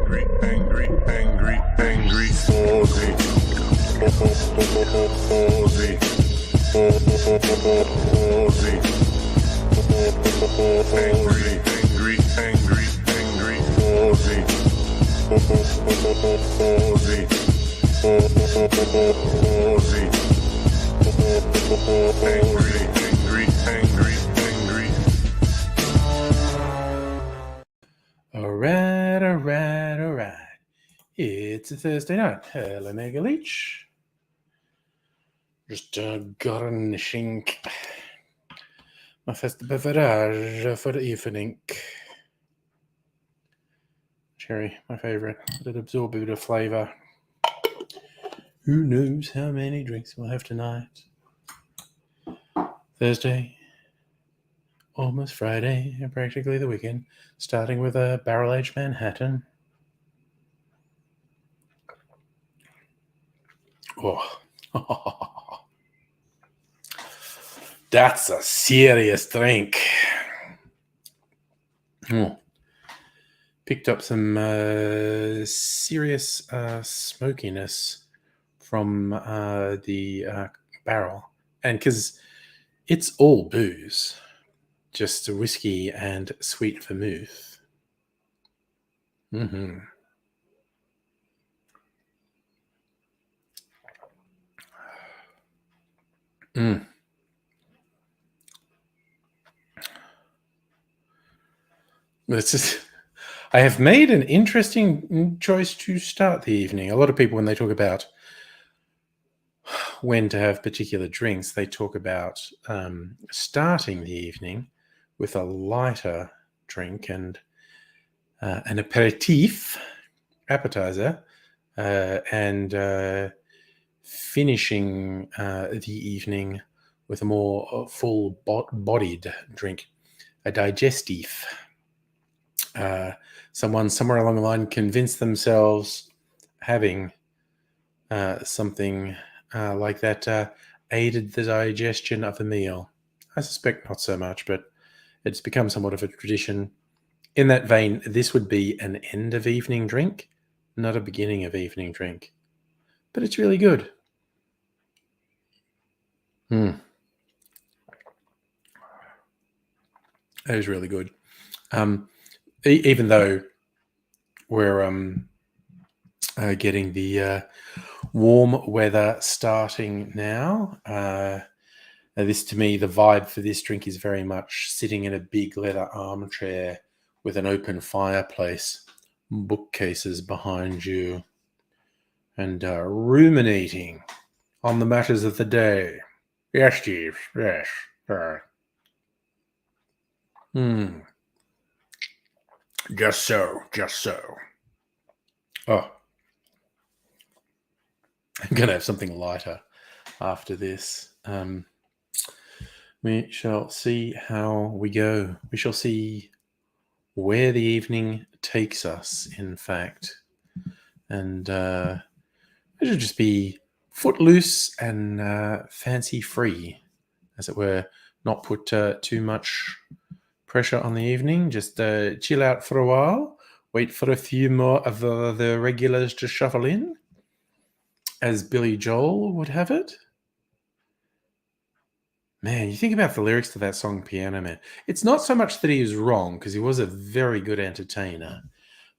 Alright. It's a Thursday night. Hello, Mega Leech. Just garnishing my first beverage for the evening. Cherry, my favourite. Let it absorb a bit of flavour. Who knows how many drinks we'll have tonight? Thursday, almost Friday, and practically the weekend. Starting with a barrel-aged Manhattan. Oh, that's a serious drink. Picked up some serious smokiness from the barrel. And because it's all booze, just whiskey and sweet vermouth. Mm-hmm. I have made an interesting choice to start the evening. A lot of people, when they talk about when to have particular drinks, they talk about starting the evening with a lighter drink and an aperitif, appetizer, and finishing the evening with a more full-bodied drink, a digestif. Someone somewhere along the line convinced themselves having something like that aided the digestion of the meal. I suspect not so much, but it's become somewhat of a tradition. In that vein, this would be an end of evening drink, not a beginning of evening drink. But it's really good. That is really good. Even though we're getting the warm weather starting now, this, to me, the vibe for this drink is very much sitting in a big leather armchair with an open fireplace, bookcases behind you, and ruminating on the matters of the day. Yes, Steve. Yes. Just so. Oh. I'm going to have something lighter after this. We shall see how we go. We shall see where the evening takes us, in fact. And it should just be footloose and fancy-free, as it were. Not put too much pressure on the evening. Just chill out for a while. Wait for a few more of the regulars to shuffle in, as Billy Joel would have it. Man, you think about the lyrics to that song, Piano Man. It's not so much that he was wrong, because he was a very good entertainer.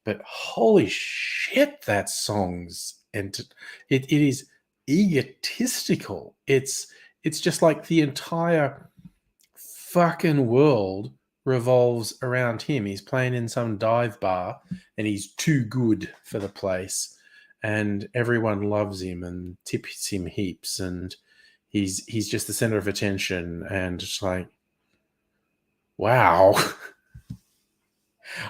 But holy shit, that song's... it is egotistical. It's just like the entire fucking world revolves around him. He's playing in some dive bar, and he's too good for the place. And everyone loves him and tips him heaps, and he's just the center of attention, and it's like, wow.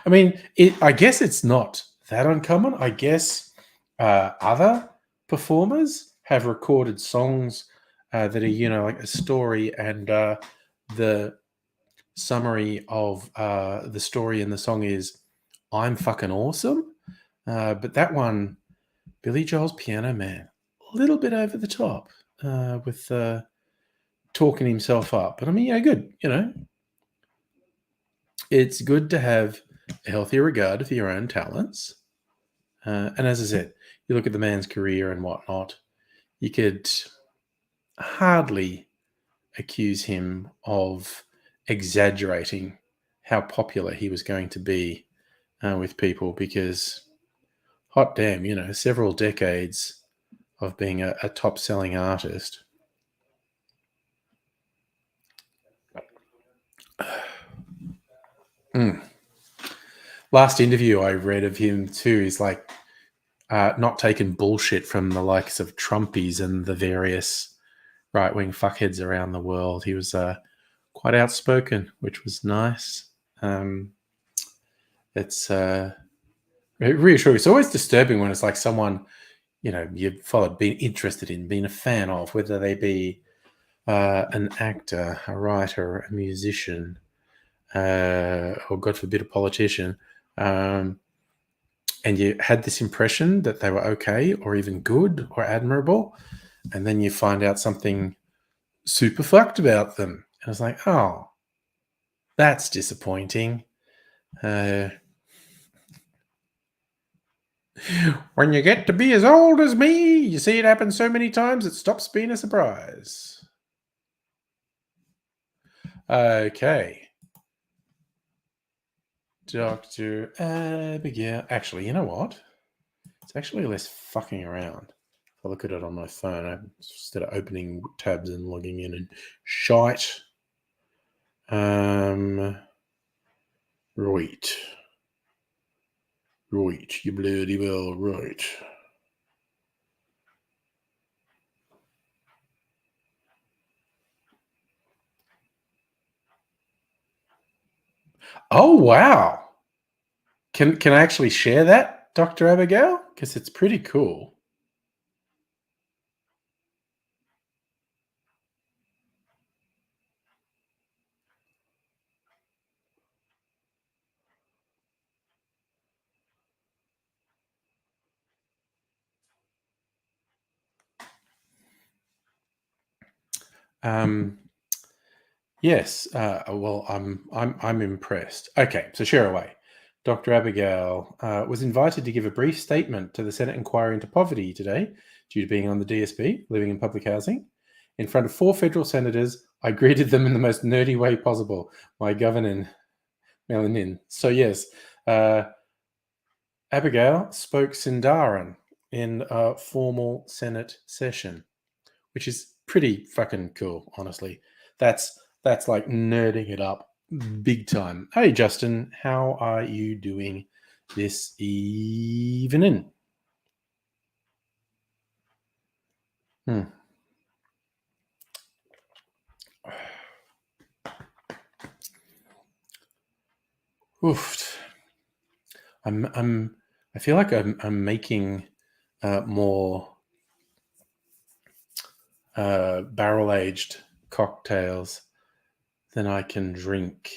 I mean, I guess it's not that uncommon. I guess other performers have recorded songs that are, like a story, and the summary of the story in the song is, I'm fucking awesome. But that one, Billy Joel's Piano Man, a little bit over the top with talking himself up. But I mean, yeah, good. It's good to have a healthy regard for your own talents. And as I said, you look at the man's career and whatnot, you could hardly accuse him of exaggerating how popular he was going to be with people, because hot damn, several decades of being a top selling artist. Mm. Last interview I read of him too is like not taking bullshit from the likes of Trumpies and the various right wing fuckheads around the world. He was quite outspoken, which was nice. It's reassuring. It's always disturbing when it's like someone you've followed, been interested in, been a fan of, whether they be an actor, a writer, a musician, or God forbid, a politician. And you had this impression that they were okay or even good or admirable, and then you find out something super fucked about them. And it's like, oh, that's disappointing. When you get to be as old as me, you see it happen so many times it stops being a surprise. Okay. Dr. Abigail. Actually, you know what? It's actually less fucking around. If I look at it on my phone, instead of opening tabs and logging in and shite. Right. Right, you bloody well right. Oh, wow. Can I actually share that, Dr. Abigail? Because it's pretty cool. Yes. Well, I'm impressed. Okay, so share away. Dr. Abigail was invited to give a brief statement to the Senate inquiry into poverty today, due to being on the DSP, living in public housing. In front of 4 federal senators, I greeted them in the most nerdy way possible. My governor, Melanin. So yes, Abigail spoke Sindarin in a formal Senate session, which is pretty fucking cool, honestly. That's like nerding it up big time. Hey Justin, how are you doing this evening? Hmm. Oof. I feel like I'm making more barrel aged cocktails than I can drink.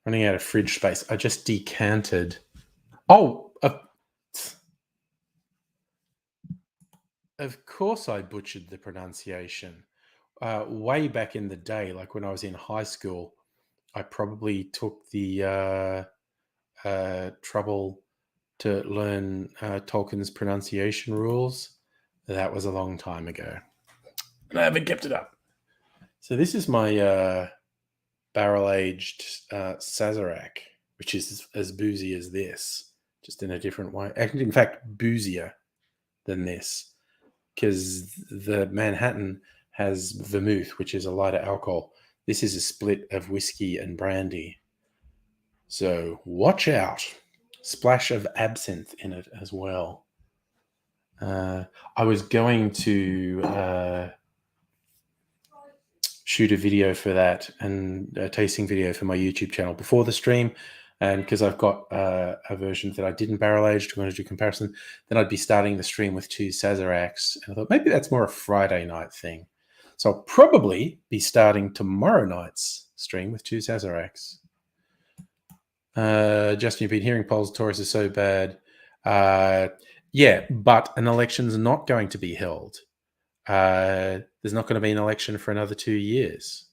Running out of fridge space. I just decanted. Oh, of course I butchered the pronunciation. Way back in the day, like when I was in high school, I probably took the trouble to learn Tolkien's pronunciation rules. That was a long time ago. And I haven't kept it up. So this is my barrel-aged Sazerac, which is as boozy as this, just in a different way. In fact, boozier than this, because the Manhattan has vermouth, which is a lighter alcohol. This is a split of whiskey and brandy. So watch out. Splash of absinthe in it as well. I was going to shoot a video for that, and a tasting video for my YouTube channel before the stream. And because I've got a version that I didn't barrel age, I'm going to do comparison, then I'd be starting the stream with 2 Sazeracs. And I thought maybe that's more a Friday night thing. So I'll probably be starting tomorrow night's stream with 2 Sazeracs. Justin, you've been hearing polls, Taurus is so bad. Yeah, but an election's not going to be held. There's not going to be an election for another 2 years.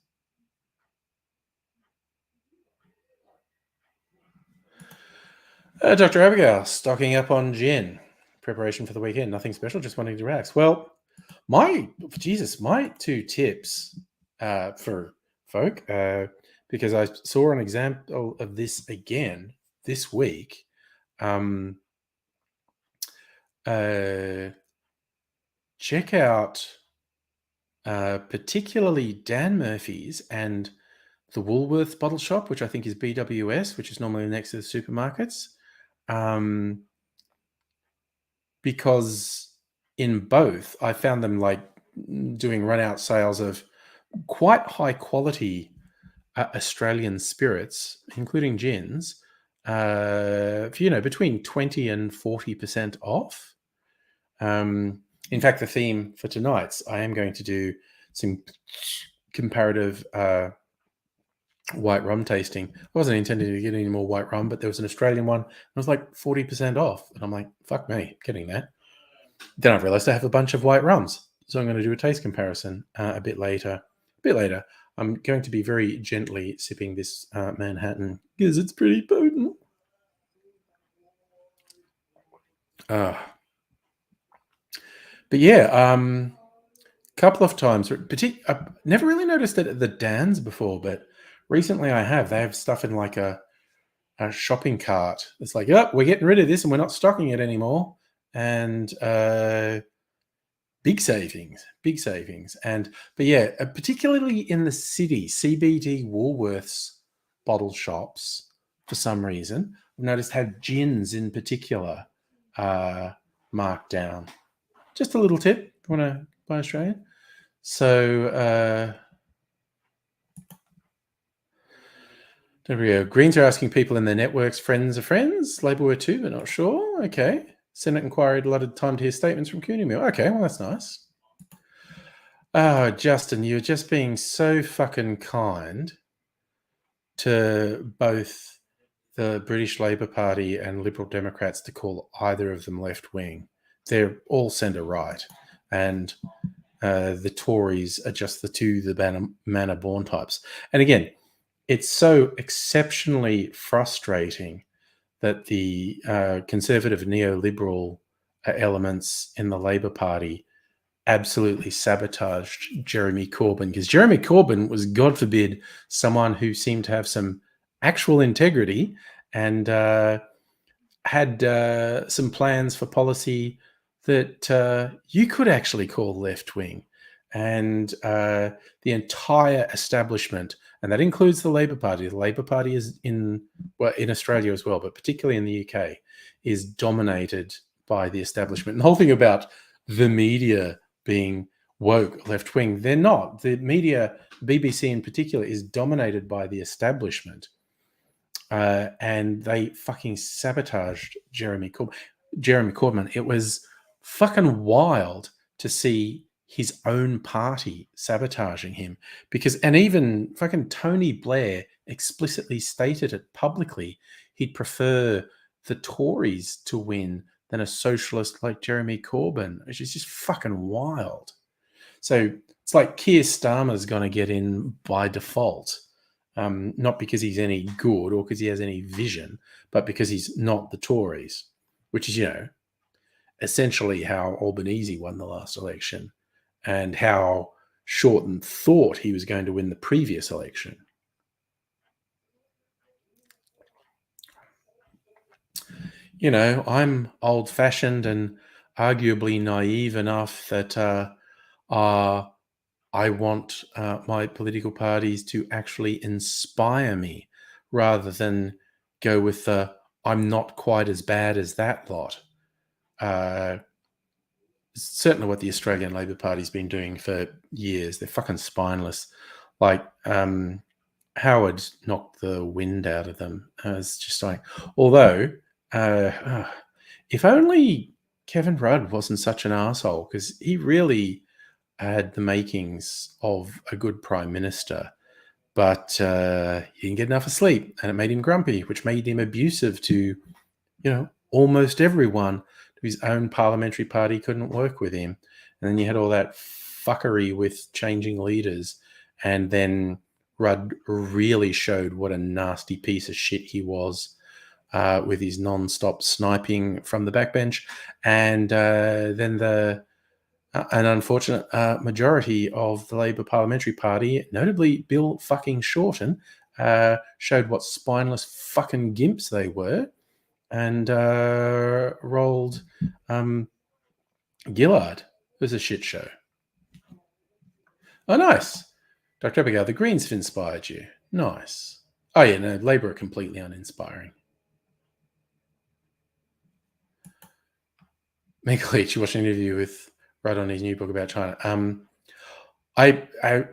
Dr. Abigail, stocking up on gin. Preparation for the weekend. Nothing special, just wanting to relax. Well, my two tips for folk, because I saw an example of this again this week. Check out particularly Dan Murphy's and the Woolworths bottle shop, which I think is BWS, which is normally next to the supermarkets. Because in both, I found them like doing run out sales of quite high quality Australian spirits, including gins, for, between 20 and 40% off. In fact, the theme for tonight's, I am going to do some comparative white rum tasting. I wasn't intending to get any more white rum, but there was an Australian one. It was like 40% off. And I'm like, fuck me, getting that. Then I realized I have a bunch of white rums. So I'm going to do a taste comparison a bit later. I'm going to be very gently sipping this Manhattan because it's pretty potent. But yeah, couple of times. I've never really noticed it at the Dan's before, but recently I have. They have stuff in like a shopping cart. It's like, oh, we're getting rid of this and we're not stocking it anymore. And big savings. But yeah, particularly in the city, CBD Woolworths bottle shops, for some reason, I've noticed had gins in particular marked down. Just a little tip. You want to buy Australian? So there we go. Greens are asking people in their networks, friends of friends. Labor were too, but not sure. Okay. Senate inquiry allotted time to hear statements from Cooney Mill. Okay, well, that's nice. Oh, Justin, you're just being so fucking kind to both the British Labour Party and Liberal Democrats to call either of them left wing. They're all centre right. And the Tories are just the manner born types. And again, it's so exceptionally frustrating that the conservative neoliberal elements in the Labour Party absolutely sabotaged Jeremy Corbyn, because Jeremy Corbyn was, God forbid, someone who seemed to have some actual integrity and had some plans for policy that you could actually call left wing. And the entire establishment, and that includes the Labour Party. The Labour Party is in Australia as well, but particularly in the UK, is dominated by the establishment. And the whole thing about the media being woke left wing, they're not. The media, BBC in particular, is dominated by the establishment. And they fucking sabotaged Jeremy Corbyn. It was fucking wild to see his own party sabotaging him, and even fucking Tony Blair explicitly stated it publicly. He'd prefer the Tories to win than a socialist like Jeremy Corbyn, which is just fucking wild. So it's like Keir Starmer's going to get in by default. Not because he's any good or because he has any vision, but because he's not the Tories, which is, essentially how Albanese won the last election and how Shorten thought he was going to win the previous election. I'm old-fashioned and arguably naive enough that I want my political parties to actually inspire me rather than go with the I'm not quite as bad as that lot. Certainly what the Australian Labor Party's been doing for years. They're fucking spineless. Like Howard knocked the wind out of them. It's just like, although if only Kevin Rudd wasn't such an asshole, because he really had the makings of a good prime minister, but he didn't get enough of sleep, and it made him grumpy, which made him abusive to, almost everyone. His own parliamentary party couldn't work with him. And then you had all that fuckery with changing leaders. And then Rudd really showed what a nasty piece of shit he was with his non-stop sniping from the backbench, and then an unfortunate majority of the Labor Parliamentary Party, notably Bill fucking Shorten, showed what spineless fucking gimps they were, and rolled Gillard. It was a shit show. Oh, nice. Dr. Abigail, the Greens have inspired you. Nice. Oh, yeah, no, Labor are completely uninspiring. Mick Leach, you watched an interview with Rudd on his new book about China. I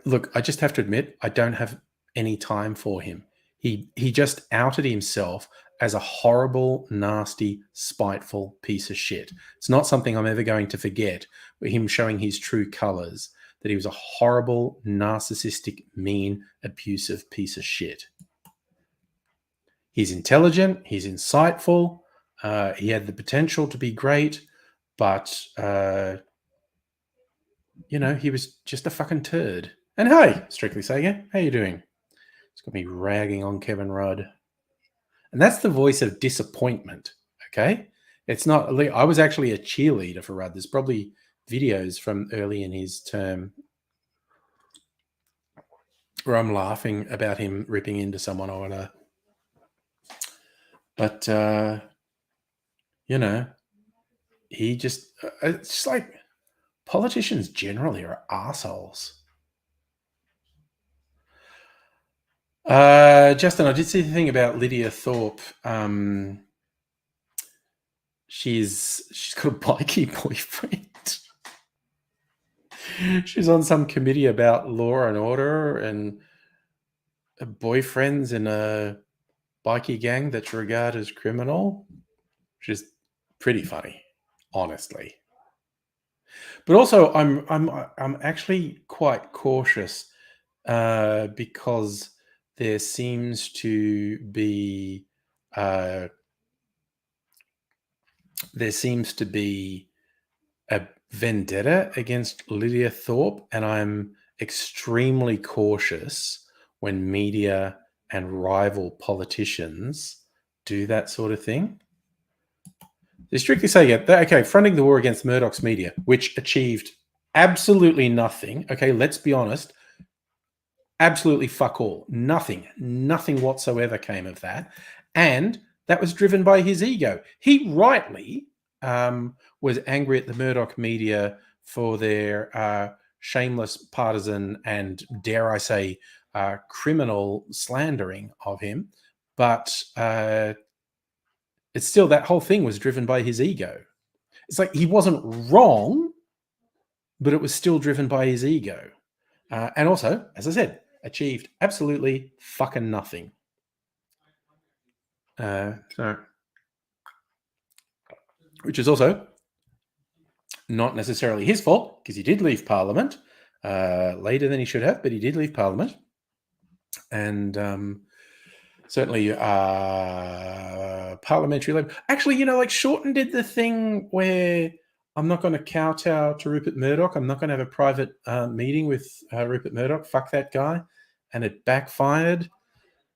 look, I just have to admit, I don't have any time for him. He just outed himself as a horrible, nasty, spiteful piece of shit. It's not something I'm ever going to forget, him showing his true colors, that he was a horrible, narcissistic, mean, abusive piece of shit. He's intelligent, he's insightful, he had the potential to be great, but he was just a fucking turd. And hey, Strictly Sega, how you doing? It's got me ragging on Kevin Rudd. And that's the voice of disappointment, okay? It's not, I was actually a cheerleader for Rudd. There's probably videos from early in his term where I'm laughing about him ripping into someone or whatever. But, he just, it's just like politicians generally are assholes. Justin, I did see the thing about Lydia Thorpe. She's got a bikey boyfriend. She's on some committee about law and order and boyfriends in a bikey gang that's regarded as criminal, which is pretty funny, honestly. But also, I'm actually quite cautious because there seems to be a vendetta against Lydia Thorpe, and I'm extremely cautious when media and rival politicians do that sort of thing. They strictly say, okay, fronting the war against Murdoch's media, which achieved absolutely nothing. Okay, let's be honest. Absolutely fuck all. Nothing whatsoever came of that. And that was driven by his ego. He rightly was angry at the Murdoch media for their shameless partisan and, dare I say, criminal slandering of him. But it's still, that whole thing was driven by his ego. It's like he wasn't wrong, but it was still driven by his ego. And also, as I said, achieved absolutely fucking nothing. Which is also not necessarily his fault, because he did leave Parliament later than he should have, but he did leave Parliament. And certainly parliamentary labor. Actually, like Shorten did the thing where I'm not going to kowtow to Rupert Murdoch. I'm not going to have a private meeting with Rupert Murdoch. Fuck that guy. And it backfired.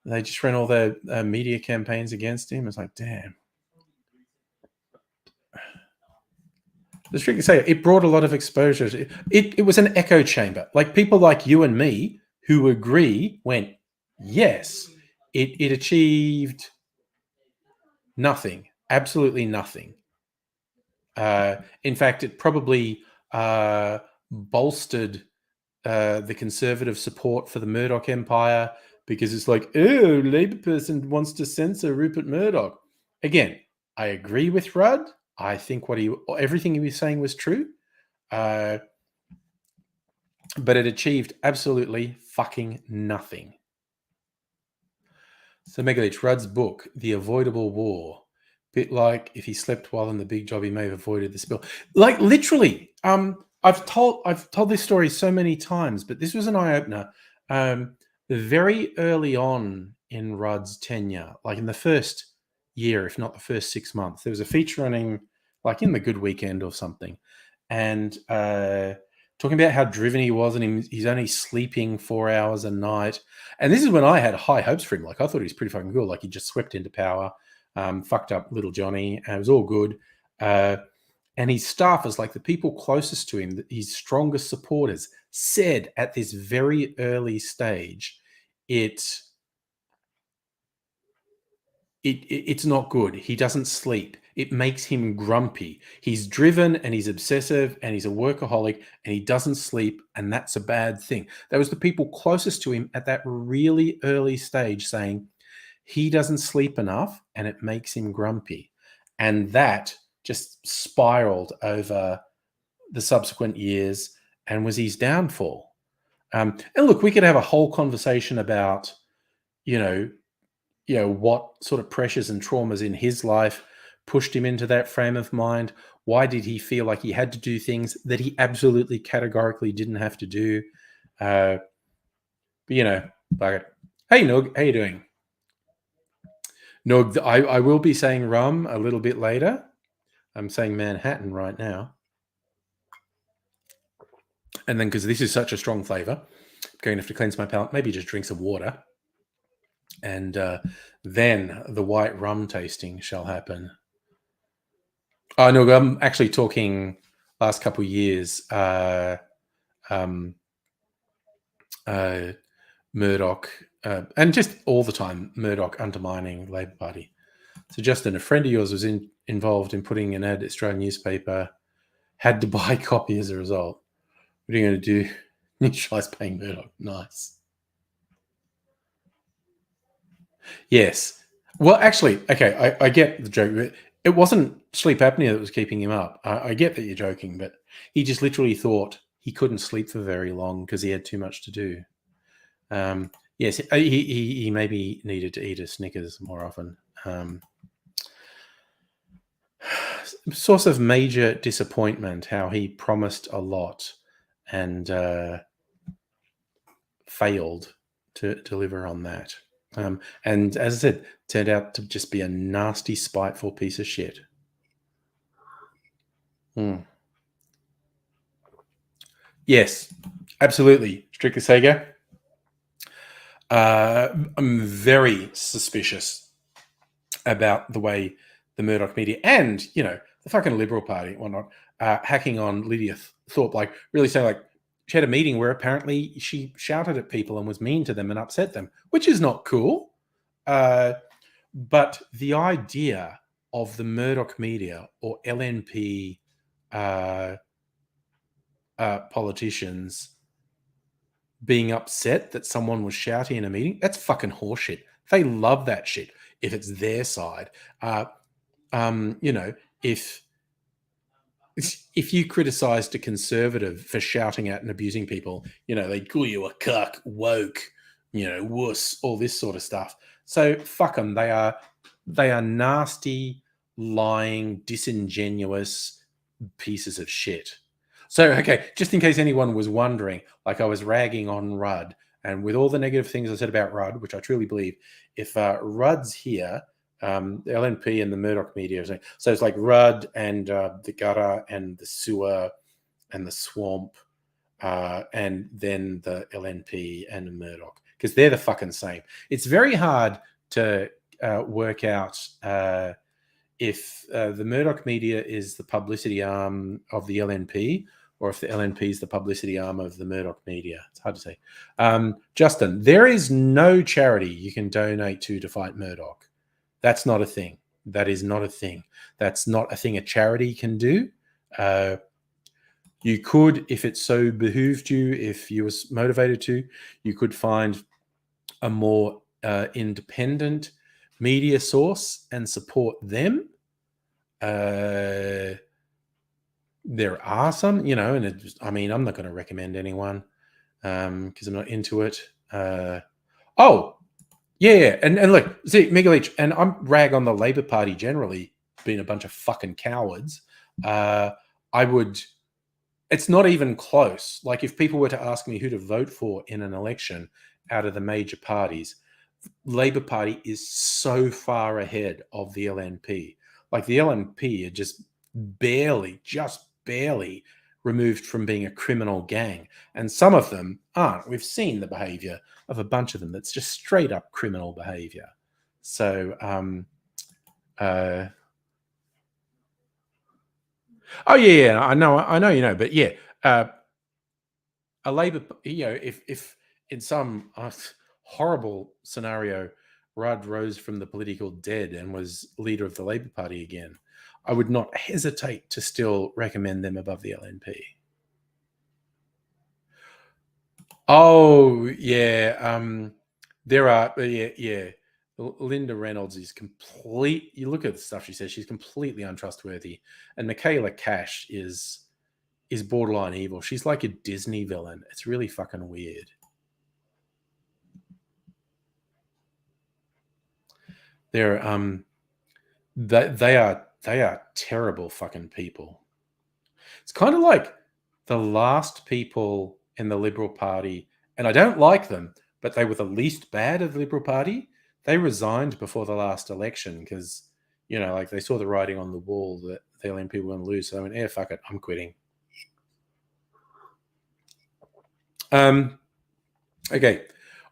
They just ran all their media campaigns against him. It's like, damn. The strictly say it brought a lot of exposure. It was an echo chamber. Like people like you and me who agree went, yes, it achieved nothing, absolutely nothing. In fact, it probably bolstered the conservative support for the Murdoch empire, because it's like, oh, Labour person wants to censor Rupert Murdoch. Again, I agree with Rudd. I think everything he was saying was true. But it achieved absolutely fucking nothing. So Megalich, Rudd's book, The Avoidable War, bit like if he slept while in the big job, he may have avoided the spill. Like literally, I've told this story so many times, but this was an eye-opener. Very early on in Rudd's tenure, like in the first year, if not the first 6 months, there was a feature on him, like in the Good Weekend or something, and talking about how driven he was, and he's only sleeping 4 hours a night. And this is when I had high hopes for him. Like I thought he was pretty fucking good. Like he just swept into power. fucked up little Johnny, and it was all good. And his staffers, like the people closest to him, his strongest supporters, said at this very early stage, it's not good. He doesn't sleep. It makes him grumpy. He's driven and he's obsessive and he's a workaholic and he doesn't sleep, and that's a bad thing. That was the people closest to him at that really early stage saying he doesn't sleep enough and it makes him grumpy. And that just spiraled over the subsequent years and was his downfall. And look, we could have a whole conversation about, you know, what sort of pressures and traumas in his life pushed him into that frame of mind. Why did he feel like he had to do things that he absolutely categorically didn't have to do? But like, hey Nug, how you doing? Nug, I will be saying rum a little bit later. I'm saying Manhattan right now. And then because this is such a strong flavor, I'm going to have to cleanse my palate, maybe just drink some water. And then the white rum tasting shall happen. Oh no, I'm actually talking last couple of years. Murdoch, and just all the time, Murdoch undermining Labor Party. So Justin, a friend of yours was involved in putting an ad Australian newspaper, had to buy a copy as a result. What are you going to do? Neutralise paying Murdoch. Nice. Yes. Well, actually, okay, I get the joke. It wasn't sleep apnea that was keeping him up. I get that you're joking, but he just literally thought he couldn't sleep for very long because he had too much to do. Yes, he maybe needed to eat a Snickers more often. Source of major disappointment, how he promised a lot and failed to deliver on that. And as I said, turned out to just be a nasty, spiteful piece of shit. Yes, absolutely. Strictly Sega. I'm very suspicious about the way the Murdoch media and, the fucking Liberal Party and whatnot, hacking on Lydia Thorpe, like really saying like she had a meeting where apparently she shouted at people and was mean to them and upset them, which is not cool. But the idea of the Murdoch media or LNP politicians being upset that someone was shouting in a meeting, that's fucking horseshit. They love that shit if it's their side. If you criticized a conservative for shouting at and abusing people, they call you a cuck, woke, wuss, all this sort of stuff. So fuck them. They are nasty, lying, disingenuous pieces of shit. So, okay, just in case anyone was wondering, like I was ragging on Rudd, and with all the negative things I said about Rudd, which I truly believe, if Rudd's here, the LNP and the Murdoch media, so it's like Rudd and the gutter and the sewer and the swamp, and then the LNP and the Murdoch, because they're the fucking same. It's very hard to work out if the Murdoch media is the publicity arm of the LNP, or if the LNP is the publicity arm of the Murdoch media. It's hard to say. Justin, there is no charity you can donate to fight Murdoch. That's not a thing. That is not a thing. That's not a thing a charity can do. You could, if it so behooved you, if you was motivated to, you could find a more independent media source and support them. There are some, and I'm not going to recommend anyone because I'm not into it. And look, see, Mega Leach, and I'm rag on the Labor Party generally being a bunch of fucking cowards. It's not even close. Like if people were to ask me who to vote for in an election out of the major parties, Labor Party is so far ahead of the LNP. Like the LNP are just barely removed from being a criminal gang. And some of them aren't. We've seen the behavior of a bunch of them that's just straight up criminal behavior. So, Uh, oh yeah, I know, you know, but yeah, a Labor, if in some horrible scenario, Rudd rose from the political dead and was leader of the Labor Party again, I would not hesitate to still recommend them above the LNP. Oh yeah, there are yeah. Linda Reynolds is complete. You look at the stuff she says; she's completely untrustworthy. And Michaela Cash is borderline evil. She's like a Disney villain. It's really fucking weird. They're they are terrible fucking people. It's kind of like the last people in the Liberal Party, and I don't like them, but they were the least bad of the Liberal Party. They resigned before the last election because, like they saw the writing on the wall that the LNP were going to lose. So they went, "Yeah, fuck it, I'm quitting." Okay.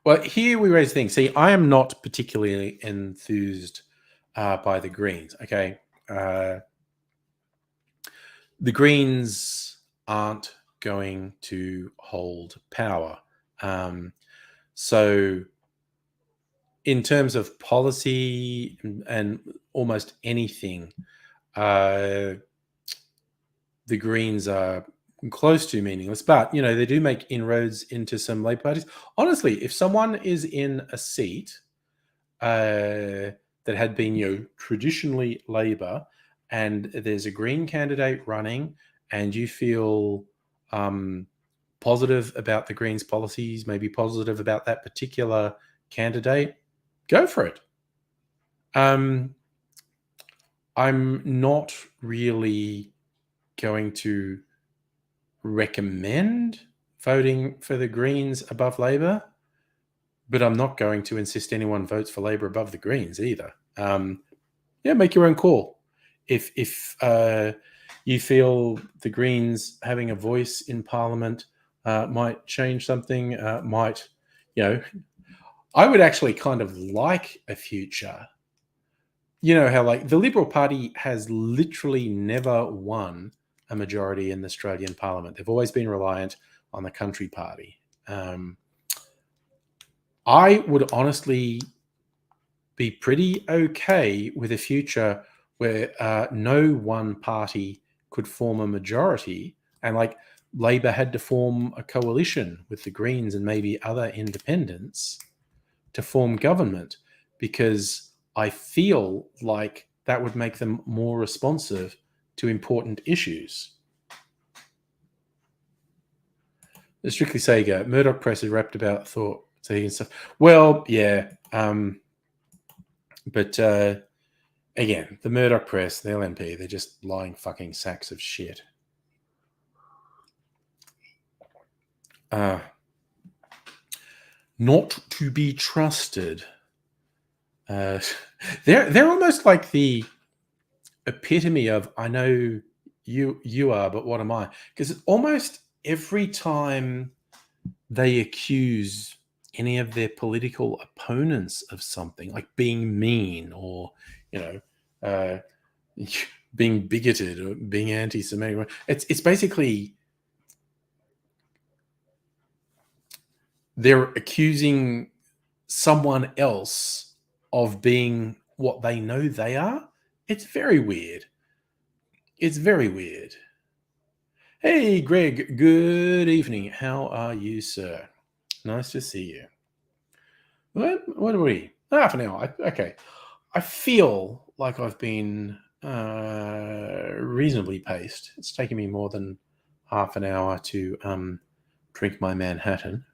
Well, here we raise things. See, I am not particularly enthused by the Greens. Okay. The Greens aren't going to hold power. So, in terms of policy and almost anything, the Greens are close to meaningless. But they do make inroads into some Labour parties. Honestly, if someone is in a seat that had been traditionally Labour, and there's a Green candidate running, and you feel positive about the Greens' policies, maybe positive about that particular candidate, go for it. I'm not really going to recommend voting for the Greens above Labour, but I'm not going to insist anyone votes for Labour above the Greens either. Make your own call. If you feel the Greens having a voice in Parliament might change something, I would actually kind of like a future. How like the Liberal Party has literally never won a majority in the Australian Parliament. They've always been reliant on the Country Party. I would honestly be pretty okay with a future where no one party could form a majority, and like Labor had to form a coalition with the Greens and maybe other independents to form government, because I feel like that would make them more responsive to important issues. The Strictly Sega, Murdoch Press is wrapped about thought and stuff. Well, yeah. But again, the Murdoch Press, the LNP, they're just lying fucking sacks of shit. Not to be trusted. They're almost like the epitome of I know you are, but what am I? Because almost every time they accuse any of their political opponents of something, like being mean or being bigoted or being anti-Semitic, it's basically they're accusing someone else of being what they know they are. It's very weird. It's very weird. Hey, Greg, good evening. How are you, sir? Nice to see you. What are we? Half an hour. Okay. I feel like I've been reasonably paced. It's taken me more than half an hour to drink my Manhattan.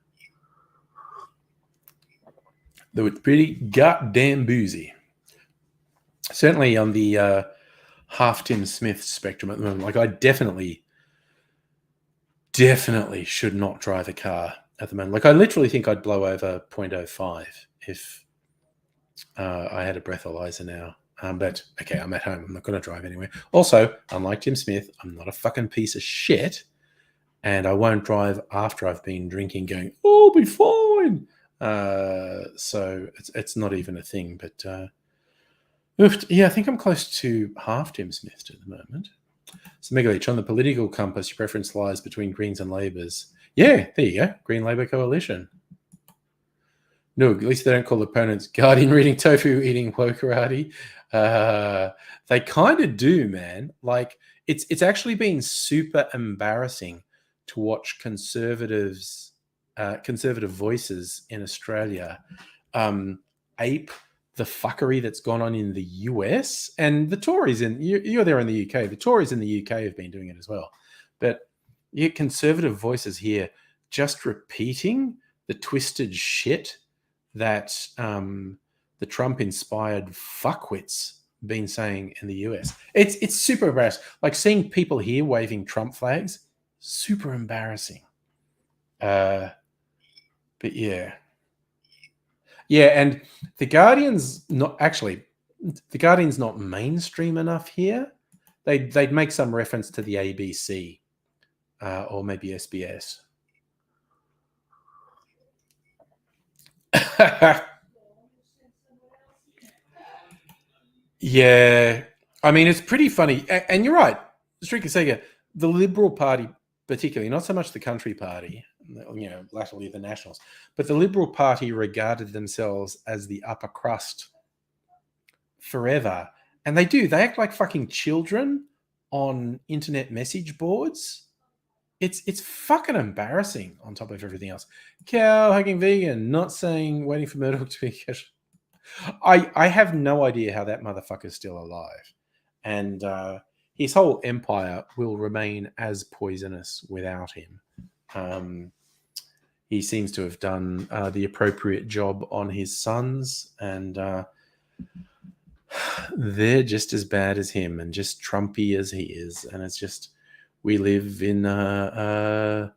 Though it's pretty goddamn boozy. Certainly on the half Tim Smith spectrum at the moment. Like I definitely should not drive a car at the moment. Like I literally think I'd blow over 0.05 if I had a breathalyzer now. But okay, I'm at home. I'm not going to drive anywhere. Also, unlike Tim Smith, I'm not a fucking piece of shit, and I won't drive after I've been drinking. Going, oh, I'll be fine. So it's not even a thing. But Yeah, I think I'm close to half Tim Smith at the moment. So Megalich, on the political compass, your preference lies between Greens and Labours. Yeah, there you go. Green Labour coalition. No, at least they don't call opponents Guardian reading tofu, eating wokarati. They kind of do, man. Like it's actually been super embarrassing to watch conservative voices in Australia ape the fuckery that's gone on in the US, and the Tories you're there in the UK. The Tories in the UK have been doing it as well, but you get conservative voices here just repeating the twisted shit that the Trump-inspired fuckwits been saying in the US. It's super embarrassing. Like seeing people here waving Trump flags, super embarrassing. But yeah. Yeah, and the Guardian's not mainstream enough here. They'd make some reference to the ABC or maybe SBS. Yeah, I mean it's pretty funny, and you're right, Strictly Sega. The Liberal Party, particularly, not so much the Country Party, latterly the Nationals, but the Liberal Party regarded themselves as the upper crust forever, and they do. They act like fucking children on internet message boards. It's fucking embarrassing. On top of everything else, cow hugging vegan, not saying waiting for Murdoch to be cash. I have no idea how that motherfucker's still alive, and his whole empire will remain as poisonous without him. He seems to have done the appropriate job on his sons, and they're just as bad as him and just Trumpy as he is. And it's just, we live in a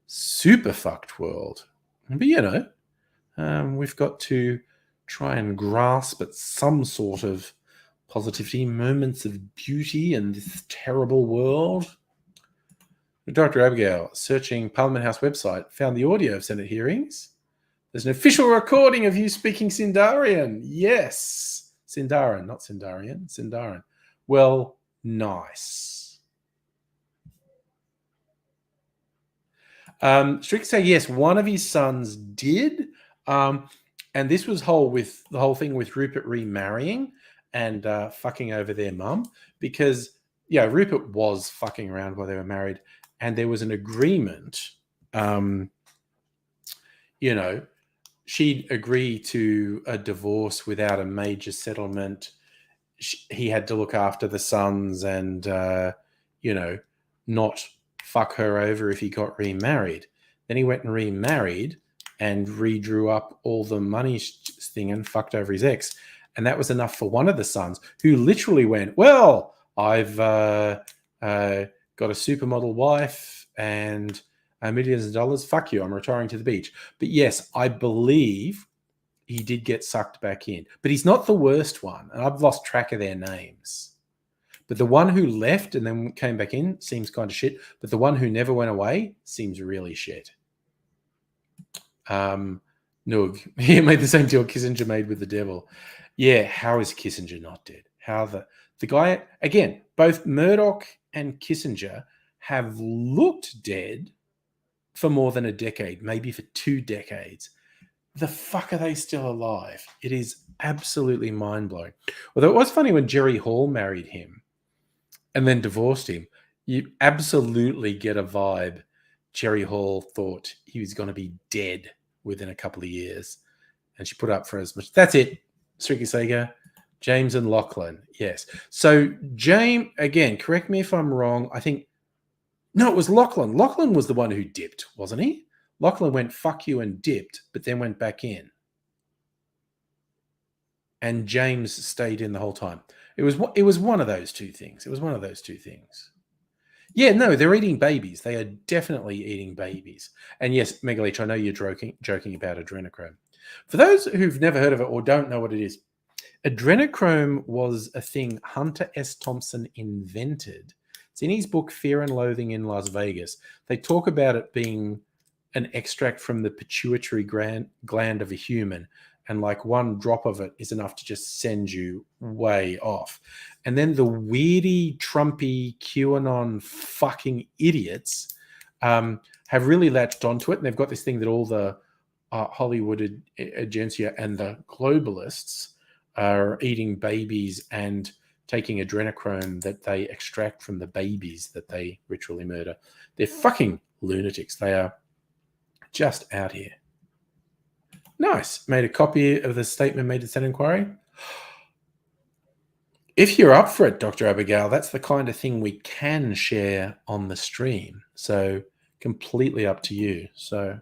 super fucked world. But, we've got to try and grasp at some sort of positivity, moments of beauty in this terrible world. Dr. Abigail, searching Parliament House website, found the audio of Senate hearings. There's an official recording of you speaking Sindarian. Yes. Sindarin, not Sindarian. Sindarin. Well, nice. Strick say yes, one of his sons did. And this was the whole thing with Rupert remarrying and fucking over their mum, because Rupert was fucking around while they were married, and there was an agreement. She'd agree to a divorce without a major settlement. He had to look after the sons and not fuck her over if he got remarried. Then he went and remarried and redrew up all the money thing and fucked over his ex. And that was enough for one of the sons, who literally went, well, I've got a supermodel wife and millions of dollars. Fuck you, I'm retiring to the beach. But yes, I believe he did get sucked back in. But he's not the worst one. And I've lost track of their names. But the one who left and then came back in seems kind of shit. But the one who never went away seems really shit. Noog, he made the same deal Kissinger made with the devil. Yeah, how is Kissinger not dead? How the guy, again, both Murdoch and Kissinger have looked dead for more than a decade, maybe for 2 decades. The fuck are they still alive? It is absolutely mind-blowing. Although it was funny when Jerry Hall married him and then divorced him, you absolutely get a vibe. Jerry Hall thought he was going to be dead within a couple of years, and she put up for as much. That's it. Strictly Sega, James and Lachlan. Yes. So James, again, correct me if I'm wrong. I think, no, it was Lachlan. Lachlan was the one who dipped, wasn't he? Lachlan went, fuck you, and dipped, but then went back in. And James stayed in the whole time. It was one of those two things. It was one of those two things. Yeah, no, they're eating babies. They are definitely eating babies. And yes, Megalich, I know you're joking about adrenochrome. For those who've never heard of it or don't know what it is, adrenochrome was a thing Hunter S. Thompson invented. It's in his book, Fear and Loathing in Las Vegas. They talk about it being an extract from the pituitary gland of a human, and like one drop of it is enough to just send you way off. And then the weirdy, Trumpy, QAnon fucking idiots have really latched onto it, and they've got this thing that all the Hollywood agencia and the globalists are eating babies and taking adrenochrome that they extract from the babies that they ritually murder. They're fucking lunatics. They are just out here. Nice. Made a copy of the statement made at that inquiry. If you're up for it, Dr. Abigail, that's the kind of thing we can share on the stream. So completely up to you. So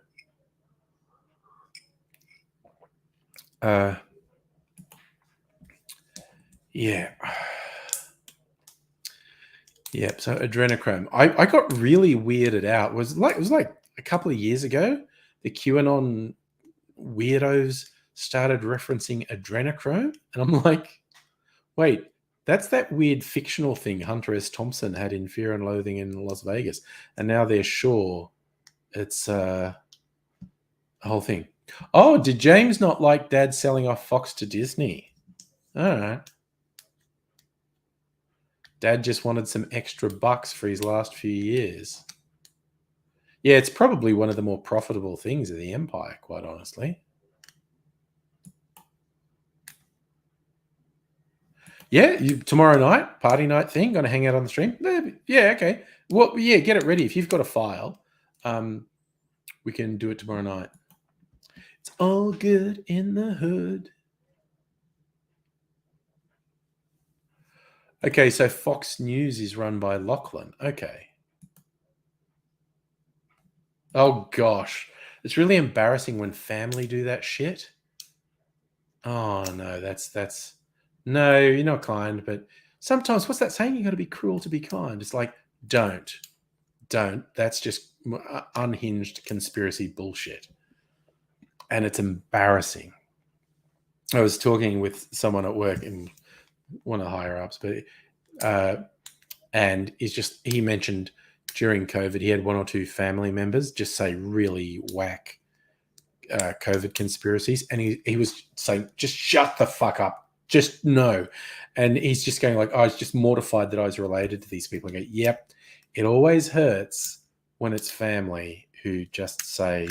yeah. Yep. So adrenochrome. I got really weirded out. It was like a couple of years ago, the QAnon weirdos started referencing adrenochrome, and I'm like, wait, that's that weird fictional thing Hunter S. Thompson had in Fear and Loathing in Las Vegas, and now they're sure it's a whole thing. Oh, did James not like Dad selling off Fox to Disney? All right. Dad just wanted some extra bucks for his last few years. Yeah, it's probably one of the more profitable things of the empire, quite honestly. Yeah, tomorrow night, party night thing, going to hang out on the stream? Yeah, okay. Well, yeah, get it ready. If you've got a file, we can do it tomorrow night. It's all good in the hood. Okay, so Fox News is run by Lachlan. Okay. Oh, gosh. It's really embarrassing when family do that shit. Oh, no, that's... No, you're not kind, but sometimes, what's that saying? You got to be cruel to be kind. It's like, don't. That's just unhinged conspiracy bullshit. And it's embarrassing. I was talking with someone at work, and one of the higher ups, but and he mentioned during COVID he had one or two family members just say really whack COVID conspiracies, and he was saying, just shut the fuck up, just no. And he's just going like, I was just mortified that I was related to these people. And go, yep, it always hurts when it's family who just say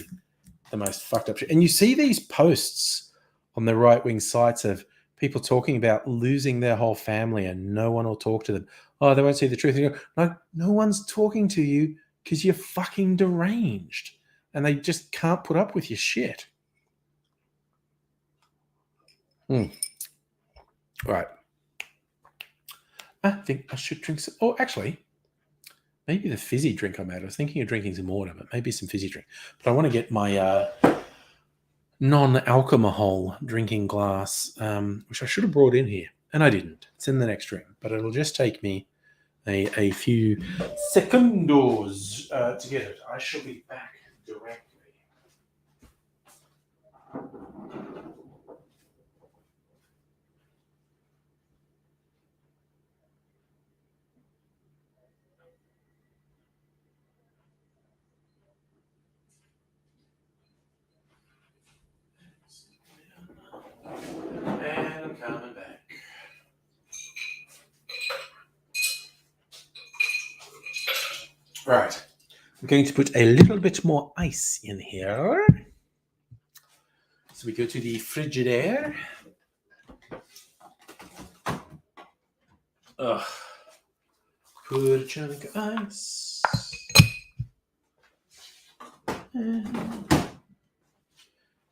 the most fucked up shit. And you see these posts on the right-wing sites of people talking about losing their whole family and no one will talk to them. Oh, they won't see the truth. And you go, no one's talking to you because you're fucking deranged and they just can't put up with your shit. Right. I think I should drink some. Oh, actually, maybe the fizzy drink I made. I was thinking of drinking some water, but maybe some fizzy drink. But I want to get my non-alcohol drinking glass, which I should have brought in here, and I didn't. It's in the next room, but it'll just take me a few secondos to get it. I shall be back directly. And I'm coming back. Right. I'm going to put a little bit more ice in here. So we go to the Frigidaire. Put a chunk of ice. And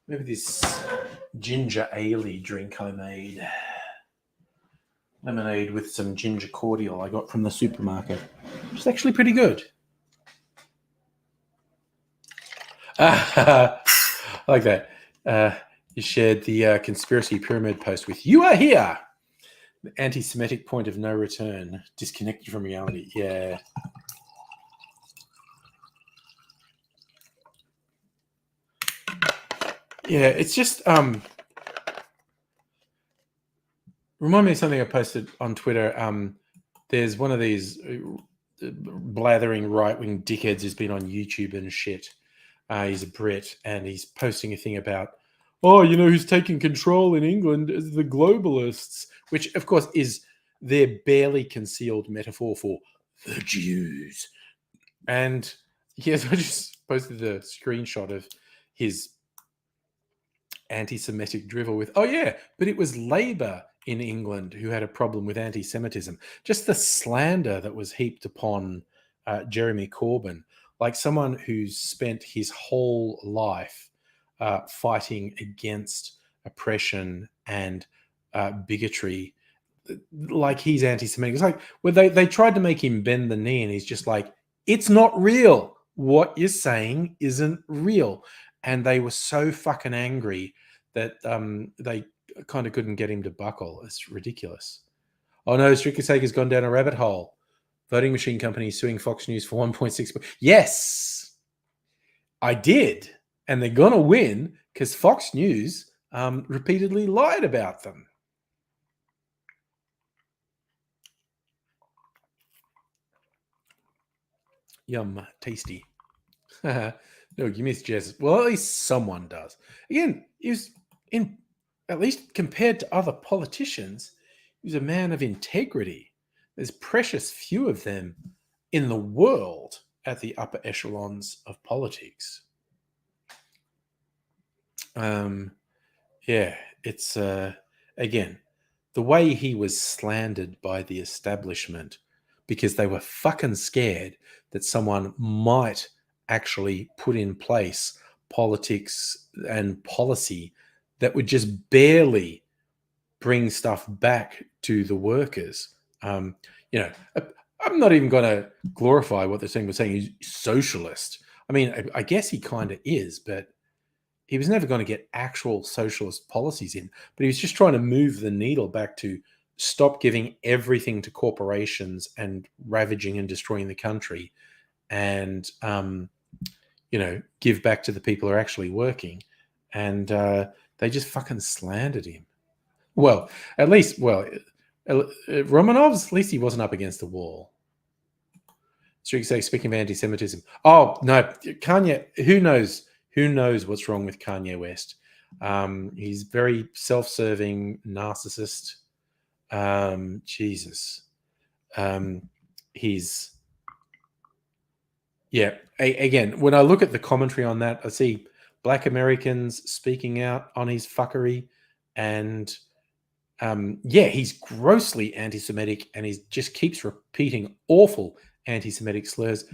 maybe this ginger ale drink I made. Lemonade with some ginger cordial I got from the supermarket. It's actually pretty good. I like that. You shared the conspiracy pyramid post with "You are here." The anti-Semitic point of no return, disconnected from reality. Yeah. Yeah, it's just remind me of something I posted on Twitter. There's one of these blathering right-wing dickheads who's been on YouTube and shit. He's a Brit, and he's posting a thing about oh, you know who's taking control in England is the globalists, which of course is their barely concealed metaphor for the Jews. And yes, I just posted a screenshot of his anti-Semitic drivel with, oh yeah, but it was Labour in England who had a problem with anti-Semitism. Just the slander that was heaped upon Jeremy Corbyn, like someone who's spent his whole life fighting against oppression and bigotry, like he's anti-Semitic. It's like, well, they tried to make him bend the knee, and he's just like, it's not real. What you're saying isn't real. And they were so fucking angry that they kind of couldn't get him to buckle. It's ridiculous. Oh no, Strictly Sake has gone down a rabbit hole. Voting machine company suing Fox News for 1.6. Yes, I did. And they're going to win because Fox News repeatedly lied about them. Yum, tasty. No, you miss Jez. Well, at least someone does. Again, he was in, at least compared to other politicians, he was a man of integrity. There's precious few of them in the world at the upper echelons of politics. Yeah, it's again the way he was slandered by the establishment because they were fucking scared that someone might actually put in place politics and policy that would just barely bring stuff back to the workers. Um, you know, I'm not even going to glorify what they're saying. We're saying he's socialist. I mean, I guess he kind of is, but he was never going to get actual socialist policies in, but he was just trying to move the needle back to stop giving everything to corporations and ravaging and destroying the country, and give back to the people who are actually working. And they just fucking slandered him. Well, at least, Romanov's, at least he wasn't up against the wall. Speaking of anti-Semitism. Oh no, Kanye. Who knows? Who knows what's wrong with Kanye West? He's very self-serving, narcissist. Jesus. He's Again, when I look at the commentary on that, I see Black Americans speaking out on his fuckery, and he's grossly anti-Semitic, and he just keeps repeating awful anti-Semitic slurs.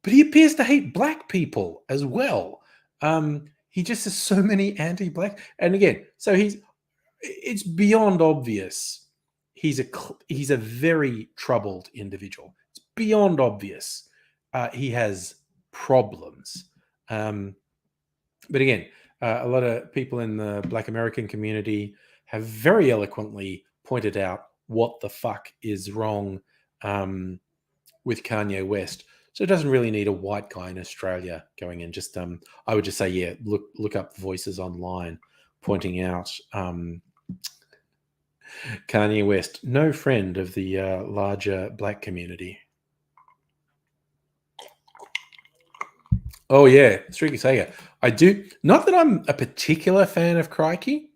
But he appears to hate black people as well. He just has so many anti-black, and again, so it's beyond obvious. He's a very troubled individual. It's beyond obvious. He has problems. But again, a lot of people in the Black American community have very eloquently pointed out what the fuck is wrong with Kanye West. So it doesn't really need a white guy in Australia going in. Just I would just say, look up voices online pointing out Kanye West, no friend of the larger black community. Oh yeah, Streaky Sega. I do. Not that I'm a particular fan of Crikey,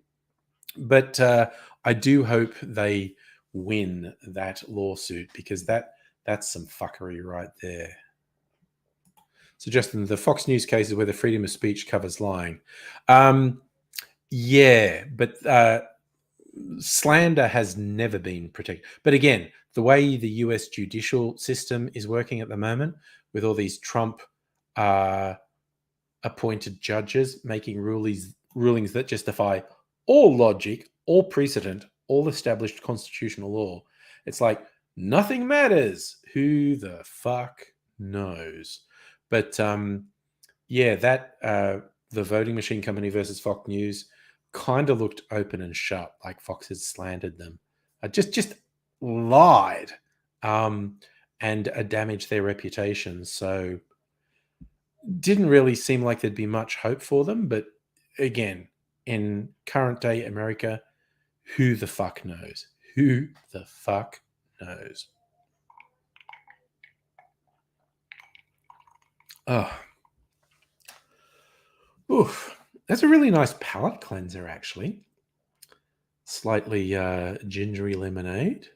but I do hope they win that lawsuit because that's some fuckery right there. So, Justin, the Fox News cases where the freedom of speech covers lying. Yeah, but slander has never been protected. But again, the way the US judicial system is working at the moment, with all these Trump appointed judges making rulings that justify all logic, all precedent, all established constitutional law, it's like nothing matters. Who the fuck knows? But the voting machine company versus Fox News kind of looked open and shut, like Fox had slandered them, just lied, and damaged their reputation. So didn't really seem like there'd be much hope for them. But again, in current day America, who the fuck knows? Who the fuck knows? Oh. Oof. That's a really nice palate cleanser, actually. Slightly gingery lemonade.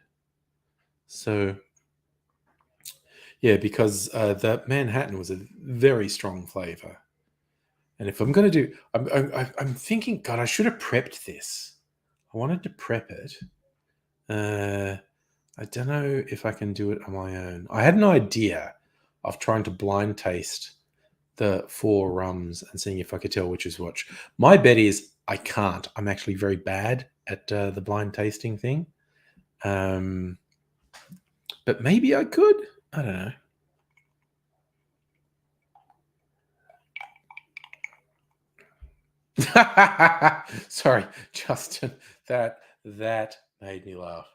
So, yeah, because the Manhattan was a very strong flavor. And if I'm going to do, I'm thinking, God, I should have prepped this. I wanted to prep it. I don't know if I can do it on my own. I had an idea of trying to blind taste the 4 rums and seeing if I could tell which is which. My bet is I can't. I'm actually very bad at the blind tasting thing. But maybe I could. I don't know. Sorry, Justin. That made me laugh.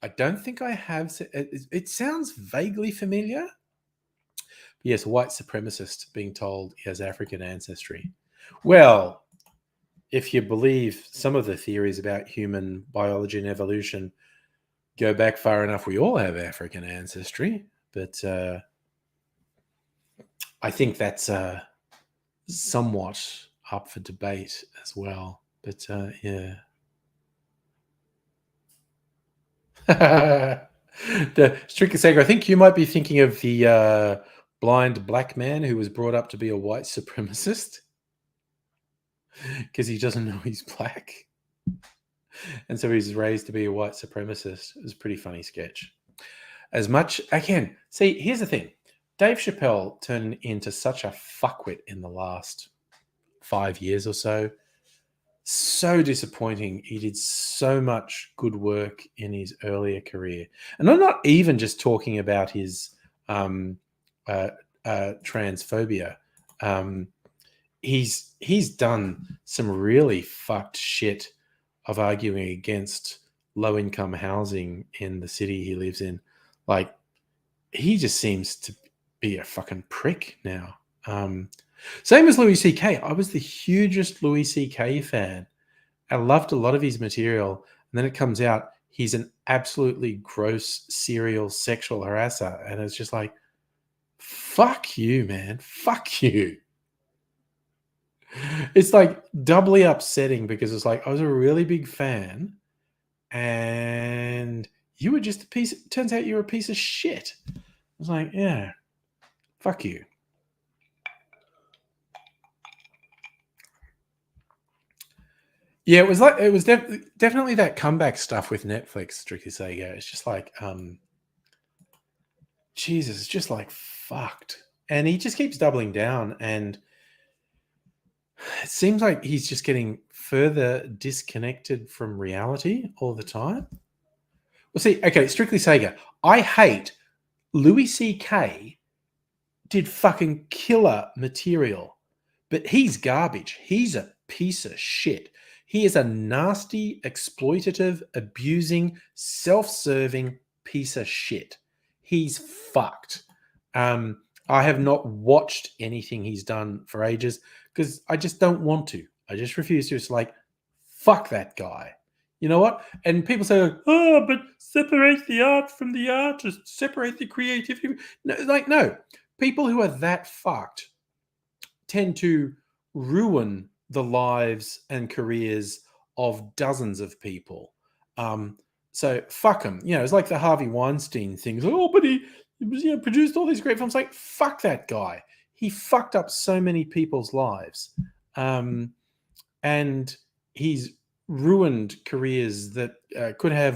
I don't think I have. It sounds vaguely familiar. Yes, white supremacist being told he has African ancestry. Well, if you believe some of the theories about human biology and evolution go back far enough, we all have African ancestry. But I think that's somewhat up for debate as well. But yeah. The Strictly Sacred, I think you might be thinking of the blind black man who was brought up to be a white supremacist because he doesn't know he's black. And so he's raised to be a white supremacist. It was a pretty funny sketch. As much, again, see, here's the thing. Dave Chappelle turned into such a fuckwit in the last 5 years or so. So disappointing. He did so much good work in his earlier career. And I'm not even just talking about his transphobia. He's done some really fucked shit of arguing against low-income housing in the city he lives in. Like, he just seems to be a fucking prick now. Same as Louis C.K. I was the hugest Louis C.K. fan. I loved a lot of his material. And then it comes out he's an absolutely gross serial sexual harasser. And it's just like, fuck you, man. Fuck you. It's like doubly upsetting because it's like I was a really big fan and you were just a piece. It turns out you were a piece of shit. I was like, yeah, fuck you. Yeah, it was definitely that comeback stuff with Netflix, Strictly Sega. It's just like, Jesus, it's just like fucked. And he just keeps doubling down, and it seems like he's just getting further disconnected from reality all the time. Well, see, okay, Strictly Sega. I hate Louis C.K. did fucking killer material, but he's garbage. He's a piece of shit. He is a nasty, exploitative, abusing, self-serving piece of shit. He's fucked. I have not watched anything he's done for ages because I just don't want to. I just refuse to. It's like, fuck that guy. You know what? And people say, like, oh, but separate the art from the artist, separate the creativity. No, like, no. People who are that fucked tend to ruin the lives and careers of dozens of people. So fuck him. You know, it's like the Harvey Weinstein thing. Oh, but he was, produced all these great films. Like, fuck that guy. He fucked up so many people's lives. And he's ruined careers that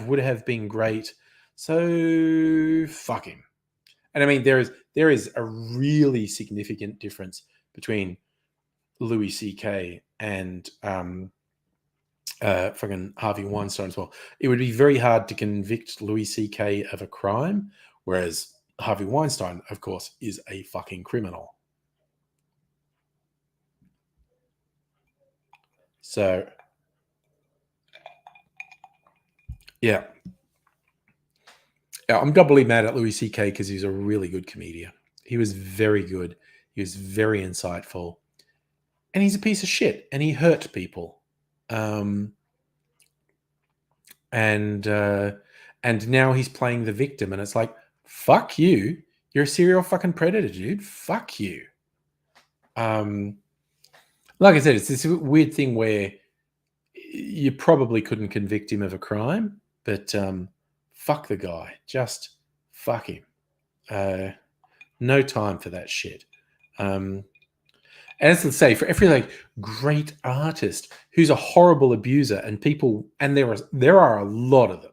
would have been great. So fuck him. And I mean, there is a really significant difference between Louis C.K. and fucking Harvey Weinstein as well. It would be very hard to convict Louis C.K. of a crime, whereas Harvey Weinstein, of course, is a fucking criminal. So, yeah. I'm doubly mad at Louis C.K. because he's a really good comedian. He was very good. He was very insightful. And he's a piece of shit. And he hurt people. And now he's playing the victim. And it's like, fuck you. You're a serial fucking predator, dude. Fuck you. Let like I said, it's this weird thing where you probably couldn't convict him of a crime, but fuck the guy. Just fuck him. No time for that shit. As I say, for every like great artist who's a horrible abuser, and people, and there are a lot of them.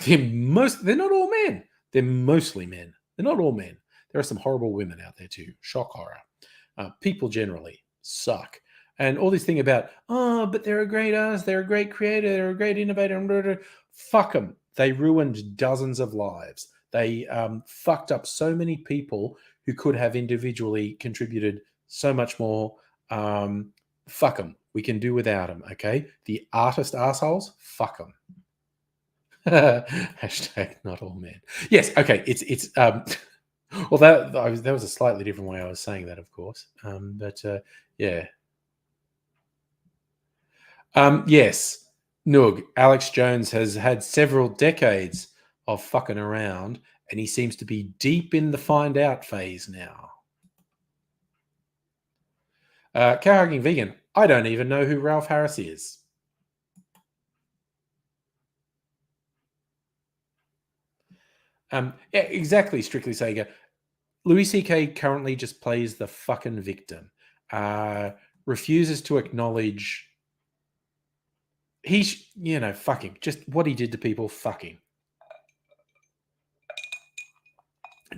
They're not all men. They're mostly men. They're not all men. There are some horrible women out there too. Shock horror. People generally suck. And all this thing about, oh, but they're a great artist, they're a great creator, they're a great innovator. Blah, blah, blah. Fuck them. They ruined dozens of lives. They fucked up so many people who could have individually contributed so much more. Fuck them. We can do without them, okay? The artist assholes, fuck them. Hashtag not all men. Yes, okay. It's well, that was a slightly different way I was saying that, of course. But yeah. Yes, Noog. Alex Jones has had several decades of fucking around, and he seems to be deep in the find out phase now. Cow-hugging vegan. I don't even know who Ralph Harris is. Yeah, exactly, Strictly Sega. Louis C.K. currently just plays the fucking victim. Refuses to acknowledge fucking just what he did to people, fucking.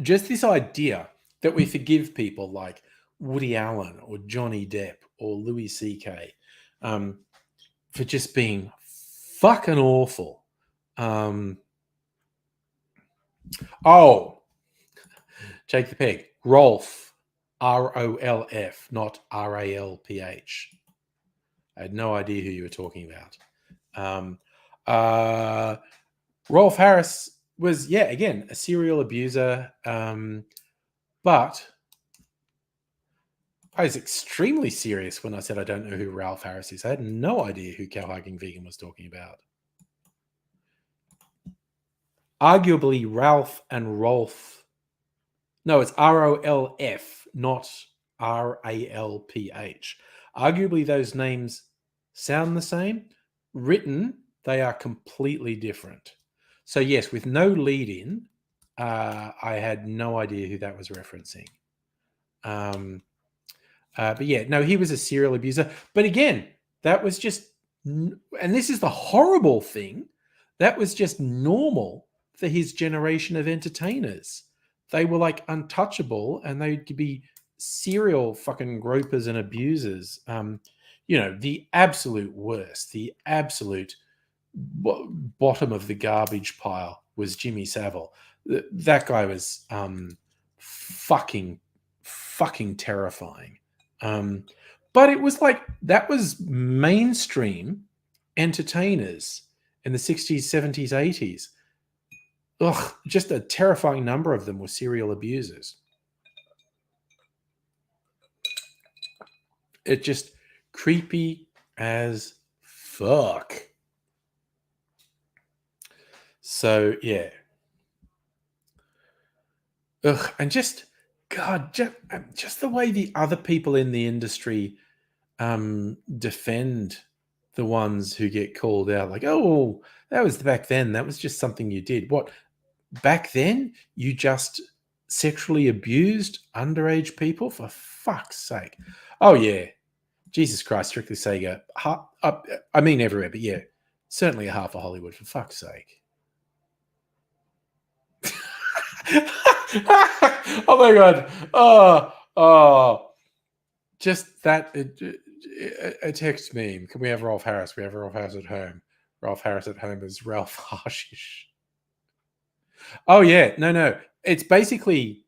Just this idea that we forgive people like Woody Allen or Johnny Depp or Louis C.K. For just being fucking awful. Jake the Peg. Rolf. R-O-L-F, not R-A-L-P-H. I had no idea who you were talking about. Rolf Harris was, again, a serial abuser. But I was extremely serious when I said I don't know who Ralph Harris is. I had no idea who Cow-hugging vegan was talking about. Arguably, Ralph and Rolf. No, it's R-O-L-F, not R-A-L-P-H. Arguably, those names sound the same. Written, they are completely different. So, yes, with no lead-in, I had no idea who that was referencing. But yeah, no, he was a serial abuser. But again, that was just, and this is the horrible thing, that was just normal for his generation of entertainers. They were like untouchable, and they'd be serial fucking gropers and abusers. The absolute worst, the absolute bottom of the garbage pile was Jimmy Savile. That guy was fucking terrifying. But it was like, that was mainstream entertainers in the 60s, 70s, 80s. Ugh, just a terrifying number of them were serial abusers. It just creepy as fuck. So, yeah. Ugh, and just, God, just the way the other people in the industry defend the ones who get called out. Like, oh, that was back then. That was just something you did. What? Back then, you just sexually abused underage people? For fuck's sake. Oh, yeah. Jesus Christ, Strictly Sega. I mean everywhere, but yeah, certainly a half of Hollywood, for fuck's sake. Oh my God. Oh. Just that, a text meme. Can we have Rolf Harris? We have Rolf Harris at home. Rolf Harris at home is Ralph Harshish. Oh, yeah. No. It's basically,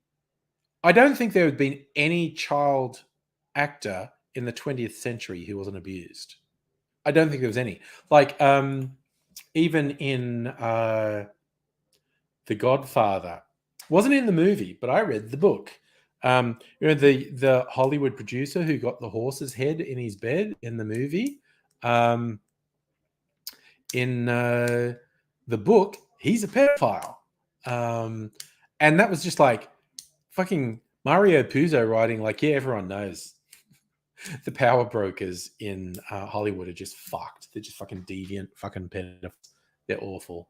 I don't think there had been any child actor in the 20th century who wasn't abused. I don't think there was any. Like, even in The Godfather, wasn't in the movie, but I read the book. The Hollywood producer who got the horse's head in his bed in the movie. In the book, he's a pedophile. And that was just like fucking Mario Puzo writing, like, yeah, everyone knows. The power brokers in Hollywood are just fucked. They're just fucking deviant, fucking pedophiles. They're awful.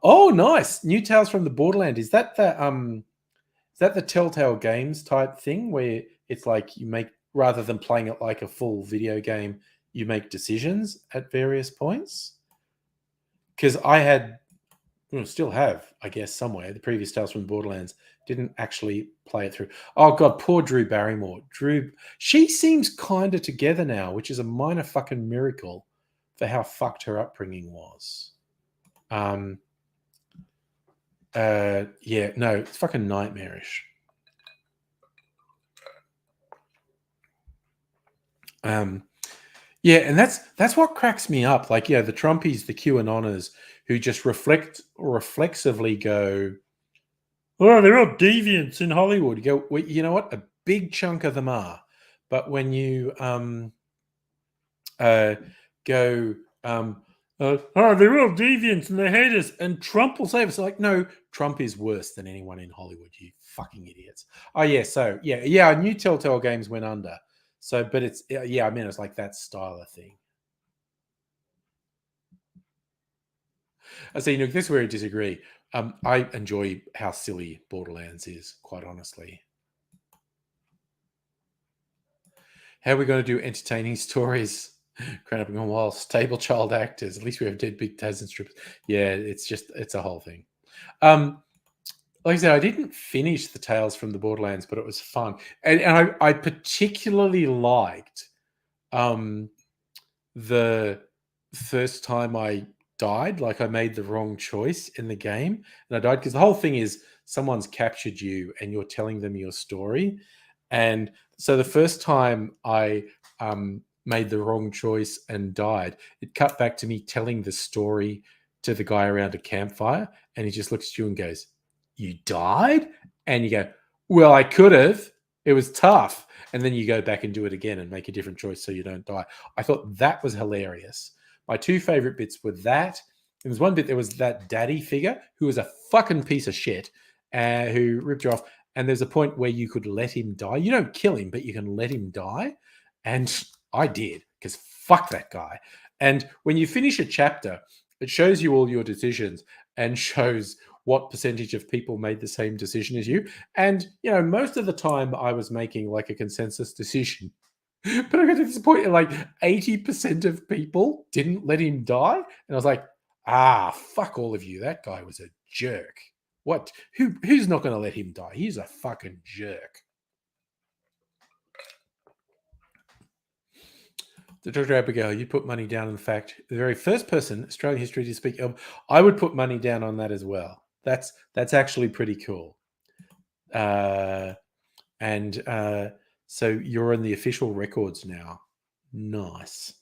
Oh, nice. New Tales from the Borderland. Is that the Telltale Games type thing where it's like you make, rather than playing it like a full video game, you make decisions at various points? Because I had, still have, I guess, somewhere, the previous Tales from the Borderlands, didn't actually play it through. Oh, God, poor Drew Barrymore. She seems kind of together now, which is a minor fucking miracle for how fucked her upbringing was. Yeah, no, it's fucking nightmarish. Yeah, and that's what cracks me up. Like, yeah, the Trumpies, the QAnoners, who just reflexively go, "Oh, they're all deviants in Hollywood." You go, well, you know what? A big chunk of them are, but when you go, "Oh, they're all deviants and they hate us," and Trump will save us. Like, no, Trump is worse than anyone in Hollywood. You fucking idiots. Oh yeah, so yeah. I knew Telltale Games went under. So, but it's, yeah, I mean, it's like that style of thing. I say, this is where I disagree. I enjoy how silly Borderlands is, quite honestly. How are we going to do entertaining stories? Crown up on walls, stable child actors. At least we have dead big Tasman strips. Yeah, it's a whole thing. Like I said, I didn't finish the Tales from the Borderlands, but it was fun, and I particularly liked the first time I died. Like, I made the wrong choice in the game and I died, because the whole thing is someone's captured you and you're telling them your story. And so the first time I made the wrong choice and died, it cut back to me telling the story to the guy around a campfire, and he just looks at you and goes, "You died?" And you go, "Well, I could have. It was tough." And then you go back and do it again and make a different choice so you don't die. I thought that was hilarious. My two favorite bits were that. And there's one bit, there was that daddy figure who was a fucking piece of shit, who ripped you off. And there's a point where you could let him die. You don't kill him, but you can let him die. And I did, because fuck that guy. And when you finish a chapter, it shows you all your decisions and shows what percentage of people made the same decision as you. And, most of the time I was making like a consensus decision. But I got to this point, like 80% of people didn't let him die. And I was like, fuck all of you. That guy was a jerk. What? Who's not going to let him die? He's a fucking jerk. The Dr. Abigail, you put money down on the fact, the very first person Australian history to speak of. I would put money down on that as well. That's actually pretty cool. And so you're in the official records now. Nice.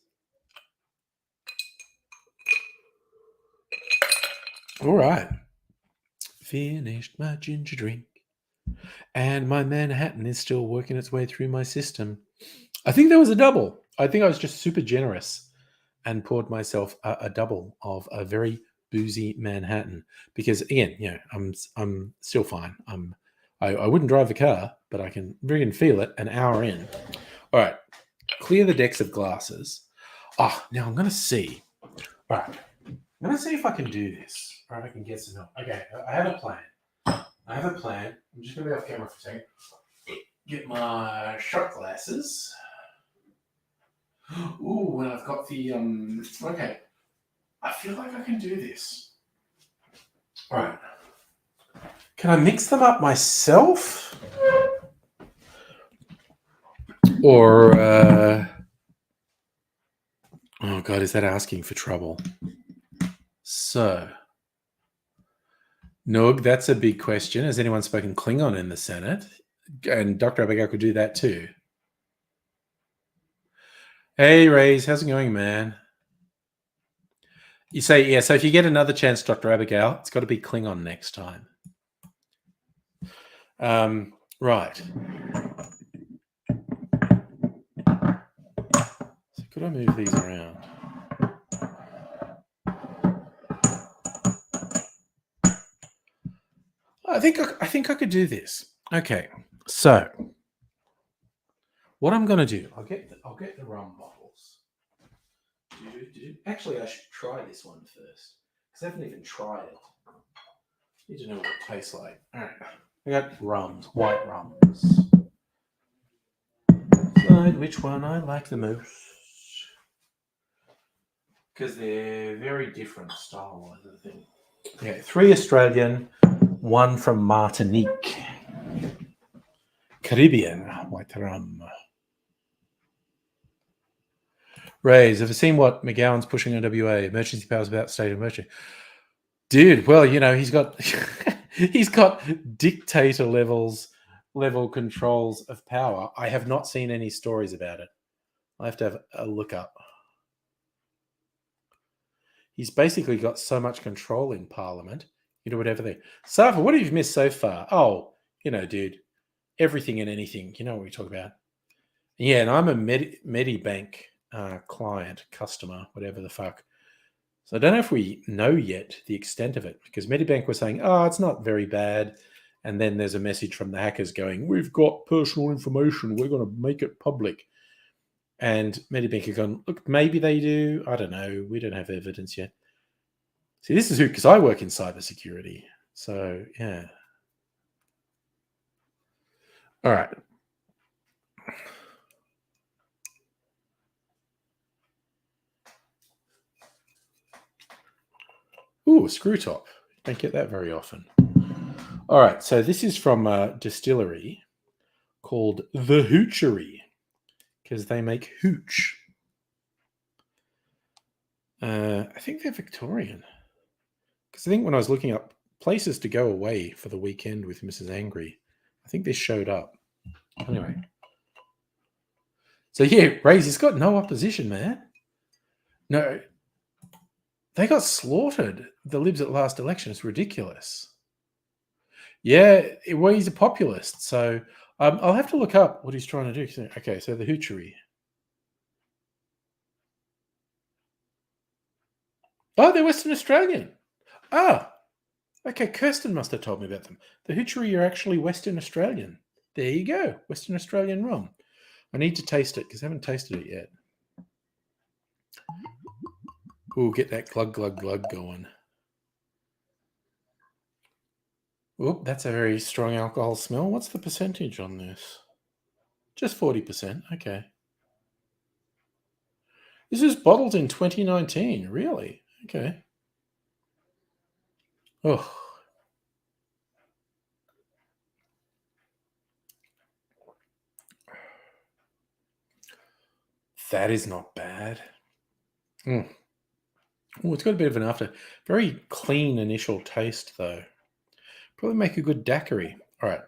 All right. Finished my ginger drink, and my Manhattan is still working its way through my system. I think there was a double. I think I was just super generous and poured myself a double of a very boozy Manhattan, because again, I'm still fine. I wouldn't drive the car, but I can friggin' feel it an hour in. All right, clear the decks of glasses. Now I'm gonna see. All right, I'm gonna see if I can do this. All right, I can get some help. Okay, I have a plan. I'm just gonna be off camera for a second. Get my shot glasses. Ooh, and I've got the okay. I feel like I can do this. All right. Can I mix them up myself? Or oh God, is that asking for trouble? So, Nug, that's a big question. Has anyone spoken Klingon in the Senate? And Dr. Abigail could do that too. Hey, Rays, how's it going, man? You say, yeah, so if you get another chance, Dr. Abigail, it's got to be Klingon next time. Right. So could I move these around? I think I could do this. Okay, so What I'm going to do, I'll get the rum bottles. Actually, I should try this one first because I haven't even tried it. Need to know what it tastes like. All right, I got rums, white rums. Decide which one I like the most because they're very different style-wise, I think. Okay, 3 Australian, 1 from Martinique. Caribbean white rum. Rays, have you seen what McGowan's pushing on WA? Emergency powers about state of emergency. Dude, well, he's got he's got dictator level controls of power. I have not seen any stories about it. I have to have a look up. He's basically got so much control in Parliament. You do whatever they. Safa, what have you missed so far? Oh, dude, everything and anything. You know what we talk about. Yeah, and I'm a Medibank client, customer, whatever the fuck. So I don't know if we know yet the extent of it because Medibank was saying, oh, it's not very bad. And then there's a message from the hackers going, we've got personal information. We're going to make it public. And Medibank are going, look, maybe they do. I don't know. We don't have evidence yet. See, this is who, because I work in cybersecurity. So, yeah. All right. Ooh, a screw top. Don't get that very often. All right. So this is from a distillery called The Hoochery because they make hooch. I think they're Victorian. Because I think when I was looking up places to go away for the weekend with Mrs. Angry, I think this showed up. Anyway. So yeah, Ray's got no opposition, man. No. They got slaughtered, the Libs at last election. It's ridiculous. Yeah, well, he's a populist. So I'll have to look up what he's trying to do. Okay, so the Hoochery. Oh, they're Western Australian. Ah, okay, Kirsten must have told me about them. The Hoochery are actually Western Australian. There you go, Western Australian rum. I need to taste it because I haven't tasted it yet. Ooh, get that glug, glug, glug going. Oop, that's a very strong alcohol smell. What's the percentage on this? Just 40%. Okay. This is bottled in 2019. Really? Okay. Oh. That is not bad. Oh, it's got a bit of an after. Very clean initial taste, though. Probably make a good daiquiri. All right.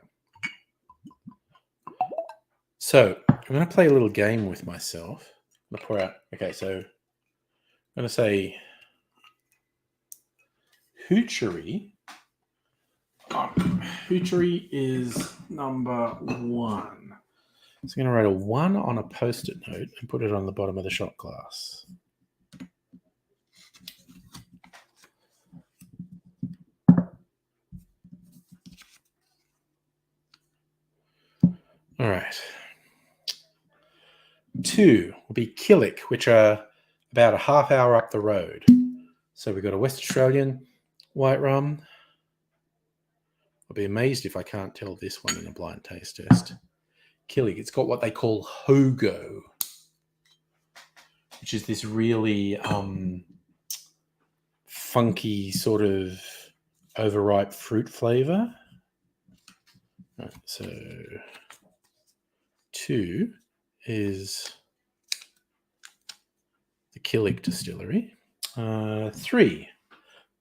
So I'm going to play a little game with myself. I'm going to pour out. Okay, so I'm going to say Hoochery. Hoochery is number 1. So I'm going to write a 1 on a post-it note and put it on the bottom of the shot glass. All right. 2 will be Killick, which are about a half hour up the road. So we've got a West Australian white rum. I'll be amazed if I can't tell this one in a blind taste test. Killick, it's got what they call hogo, which is this really funky sort of overripe fruit flavor. Right, so 2 is the Killick distillery. 3,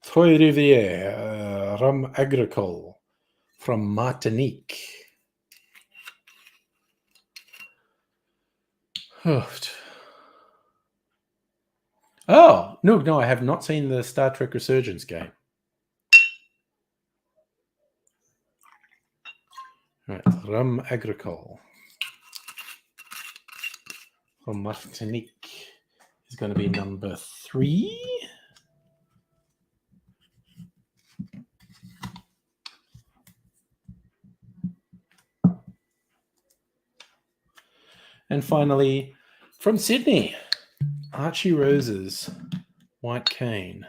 Trois Rivières Rum Agricole from Martinique. Oh, no, I have not seen the Star Trek Resurgence game. Right, Rum Agricole from Martinique is going to be number 3. And finally, from Sydney, Archie Rose's White Cane.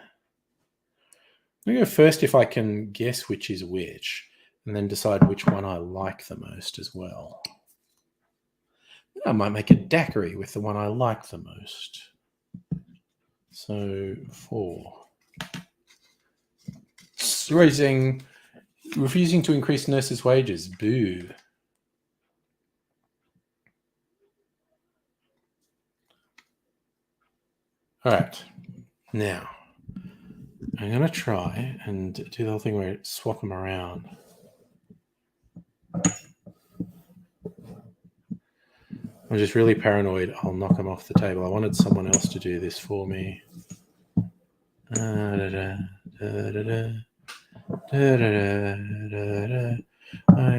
I'm going to go first if I can guess which is which, and then decide which one I like the most as well. I might make a daiquiri with the one I like the most. So 4. Refusing to increase nurses' wages. Boo. All right. Now, I'm going to try and do the whole thing where I swap them around. I'm just really paranoid I'll knock them off the table. I wanted someone else to do this for me. I'm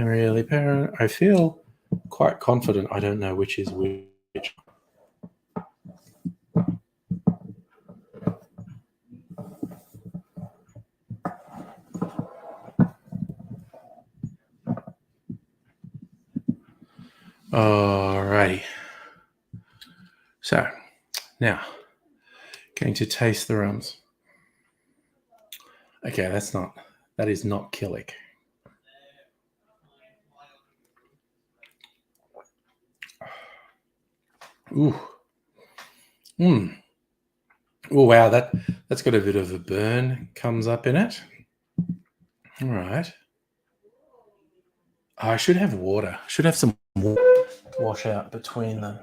really paranoid. I feel quite confident I don't know which is which. Alrighty. So now going to taste the rums. Okay, that is not Killick. Ooh. Oh wow, that's got a bit of a burn comes up in it. All right. I should have water. I should have some water wash out between them.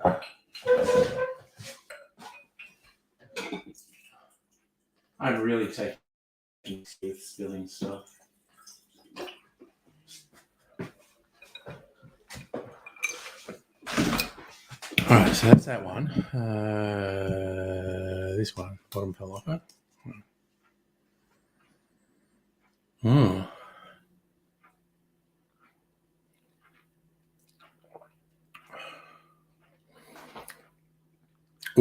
I'm really taking with spilling stuff. All right, so that's that one. This one, bottom fell off it.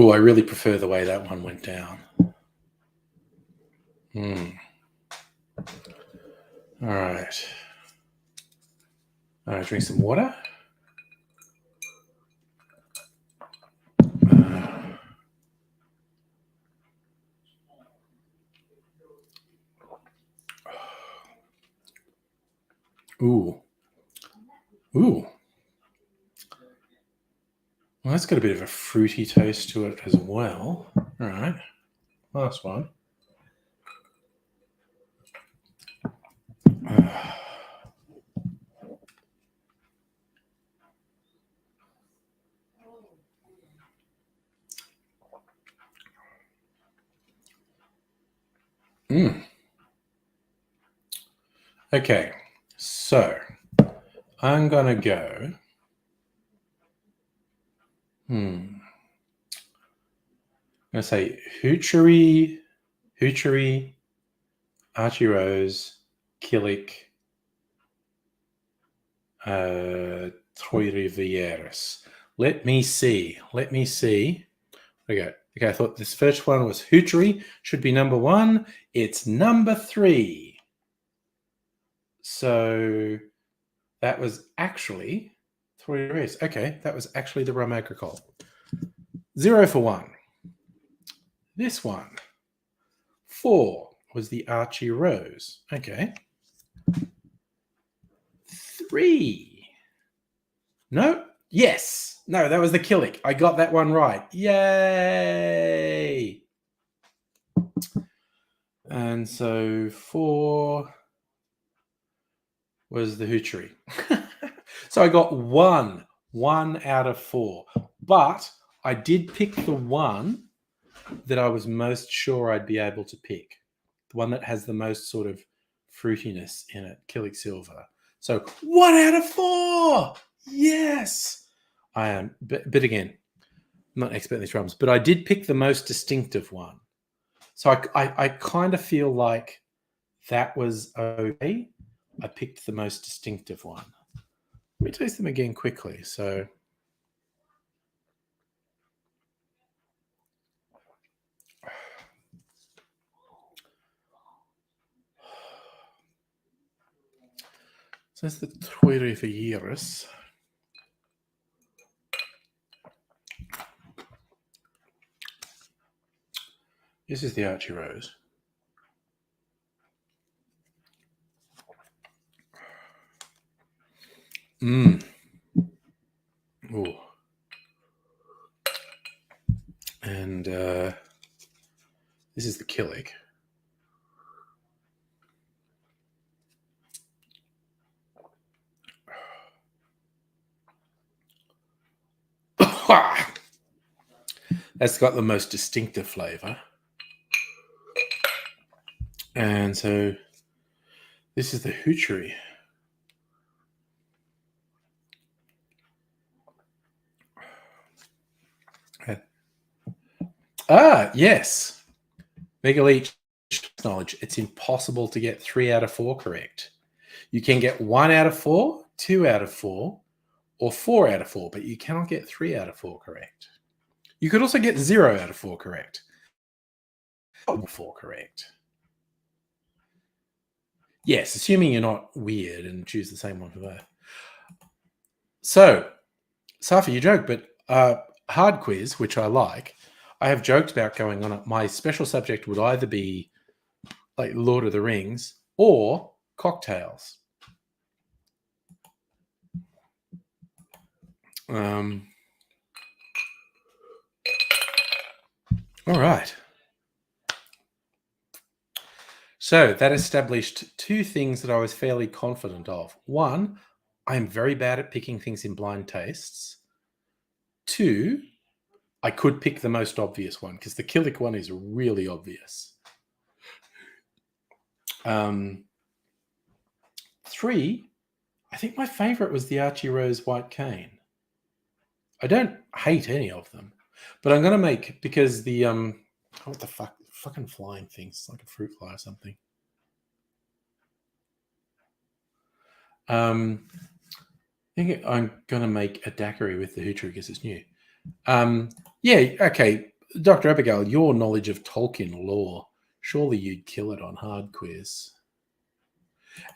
Oh, I really prefer the way that one went down. All right. Drink some water. Ooh. Well, that's got a bit of a fruity taste to it as well. All right. Last one. Okay, so I'm going to go. I'm going to say Hoochery, Archie Rose, Killick, Trois Rivieres. Let me see. Okay, I thought this first one was Hoochery, should be number 1. It's number 3. So that was actually Trois Rivieres. Okay, that was actually the Rum Agricole. 0 for 1. This one. 4 was the Archie Rose. Okay. 3. No. Yes. No, that was the Killick. I got that one right. Yay. And so 4 was the Hoochery. So I got 1 out of 4. But I did pick the one that I was most sure I'd be able to pick. The one that has the most sort of fruitiness in it, Killick Silver. So 1 out of 4. Yes. I am. But again, I'm not an expert in these rums, but I did pick the most distinctive one. So I kind of feel like that was okay. I picked the most distinctive one. Let me taste them again quickly. So that's the Trois Rivieres. This is the Archie Rose. Ooh. And this is the Killick. That's got the most distinctive flavour. And so this is the Hoochery. Yes. Mega Leech knowledge. It's impossible to get 3 out of 4 correct. You can get 1 out of 4, 2 out of 4, or 4 out of 4, but you cannot get 3 out of 4 correct. You could also get 0 out of 4 correct. 4 correct. Yes, assuming you're not weird and choose the same one for both. So, Safi, you joke, but hard quiz, which I like, I have joked about going on it. My special subject would either be like Lord of the Rings or cocktails. All right. So that established 2 things that I was fairly confident of. 1, I'm very bad at picking things in blind tastes. 2, I could pick the most obvious one because the Killick one is really obvious. 3, I think my favorite was the Archie Rose White Cane. I don't hate any of them, but I'm going to make, because the, what the fuck, fucking flying things, like a fruit fly or something. I think I'm going to make a daiquiri with the Hoochery because it's new. Yeah, okay. Dr. Abigail, your knowledge of Tolkien lore, surely you'd kill it on hard quiz.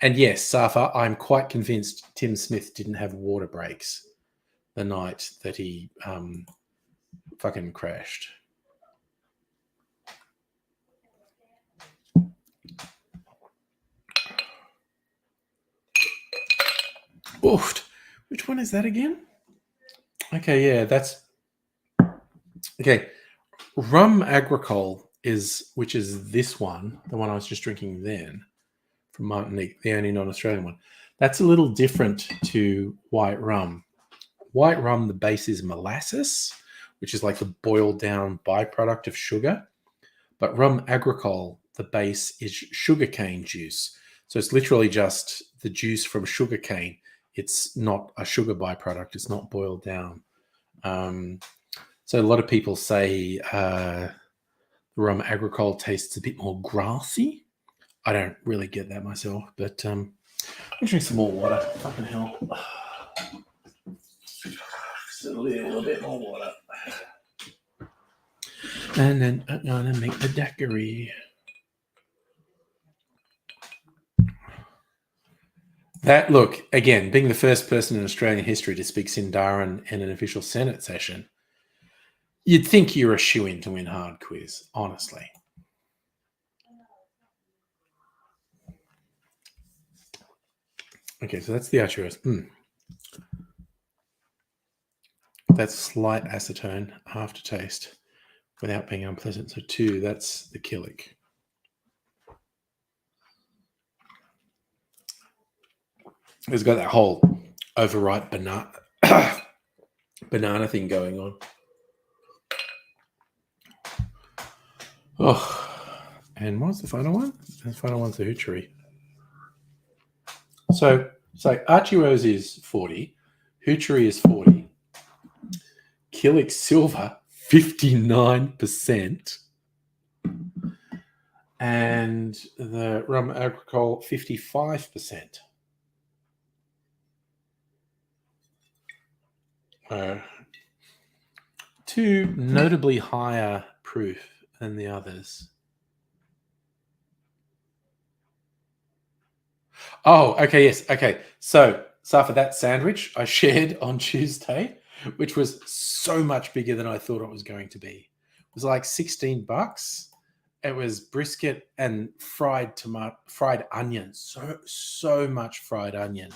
And yes, Safa, I'm quite convinced Tim Smith didn't have water breaks the night that he fucking crashed. Oofed. Which one is that again? Okay, yeah, that's... Okay, Rum Agricole which is this one, the one I was just drinking then, from Martinique, the only non-Australian one. That's a little different to white rum. White rum, the base is molasses, which is like the boiled down byproduct of sugar. But Rum Agricole, the base is sugarcane juice. So it's literally just the juice from sugarcane. It's not a sugar byproduct. It's not boiled down. So a lot of people say Rum Agricole tastes a bit more grassy. I don't really get that myself, but I'll drink some more water. Fucking hell. Just a little bit more water. And then I'm going to make the daiquiri. That, look, again, being the first person in Australian history to speak Sindarin in an official Senate session, you'd think you're a shoo-in to win hard quiz, honestly. Okay, so that's the Archie Rose. That's slight acetone aftertaste without being unpleasant. So 2, that's the Killick. It's got that whole overripe banana thing going on. Oh, and what's the final one? The final one's the Hoochery. So Archie Rose is 40, Hoochery is 40, Killick Silver 59%, and the Rum Agricole 55%. 2 notably higher proof than the others. Oh, okay, yes, okay. So, for that sandwich I shared on Tuesday, which was so much bigger than I thought it was going to be. It was like $16. It was brisket and fried onion. So much fried onion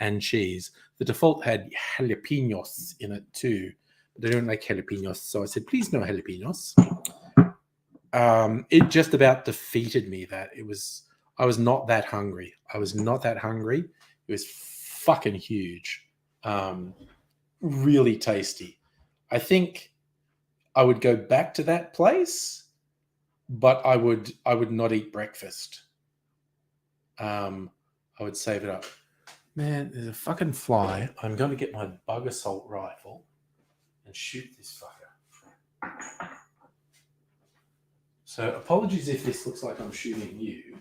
and cheese. The default had jalapenos in it too, but I don't like jalapenos, so I said, please no jalapenos. It just about defeated me. I was not that hungry. It was fucking huge. Really tasty. I think I would go back to that place, but I would not eat breakfast. I would save it up. Man, there's a fucking fly. I'm going to get my bug assault rifle and shoot this fucker. So apologies if this looks like I'm shooting you.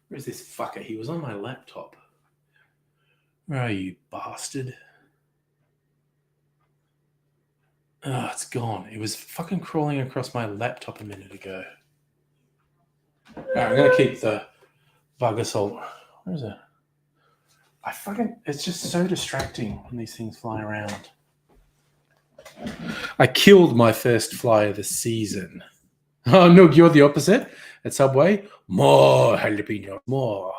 Where's this fucker? He was on my laptop. Where are you, bastard? Oh, it's gone. It was fucking crawling across my laptop a minute ago. All right, I'm going to keep the bug assault. Where is it? It's just so distracting when these things fly around. I killed my first fly of the season. Oh, no, you're the opposite. At Subway, more jalapeno, more.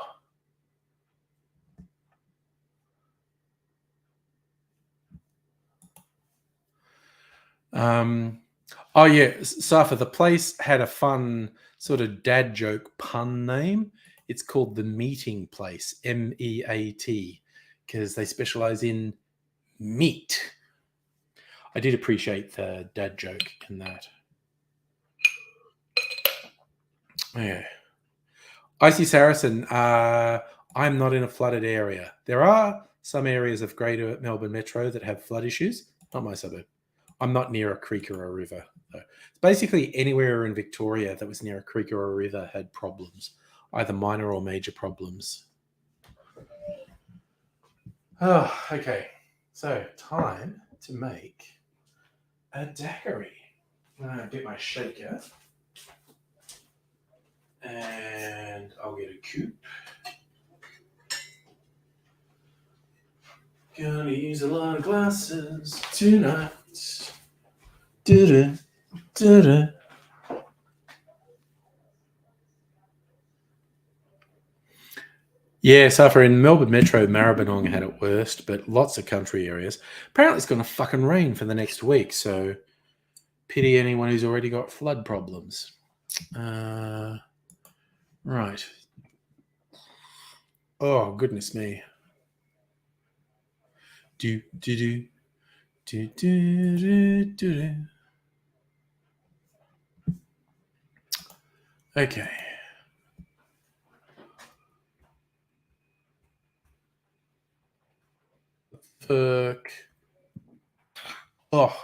Oh yeah, Safa, the place had a fun sort of dad joke pun name. It's called the Meating Place, MEAT, because they specialize in meat. I did appreciate the dad joke in that. Yeah. Icy Saracen, I'm not in a flooded area. There are some areas of Greater Melbourne Metro that have flood issues. Not my suburb. I'm not near a creek or a river, though. Basically, anywhere in Victoria that was near a creek or a river had problems, either minor or major problems. Oh, okay. So, time to make a daiquiri. I'm going to get my shaker. And I'll get a coupe. Gonna use a lot of glasses tonight. Da-da, da-da. Yeah, so for in Melbourne Metro, Maribyrnong had it worst, but lots of country areas. Apparently it's going to fucking rain for the next week, so pity anyone who's already got flood problems. Right. Oh, goodness me. Do, do, do. Do, do, do, do, do. Okay. Fuck. Oh.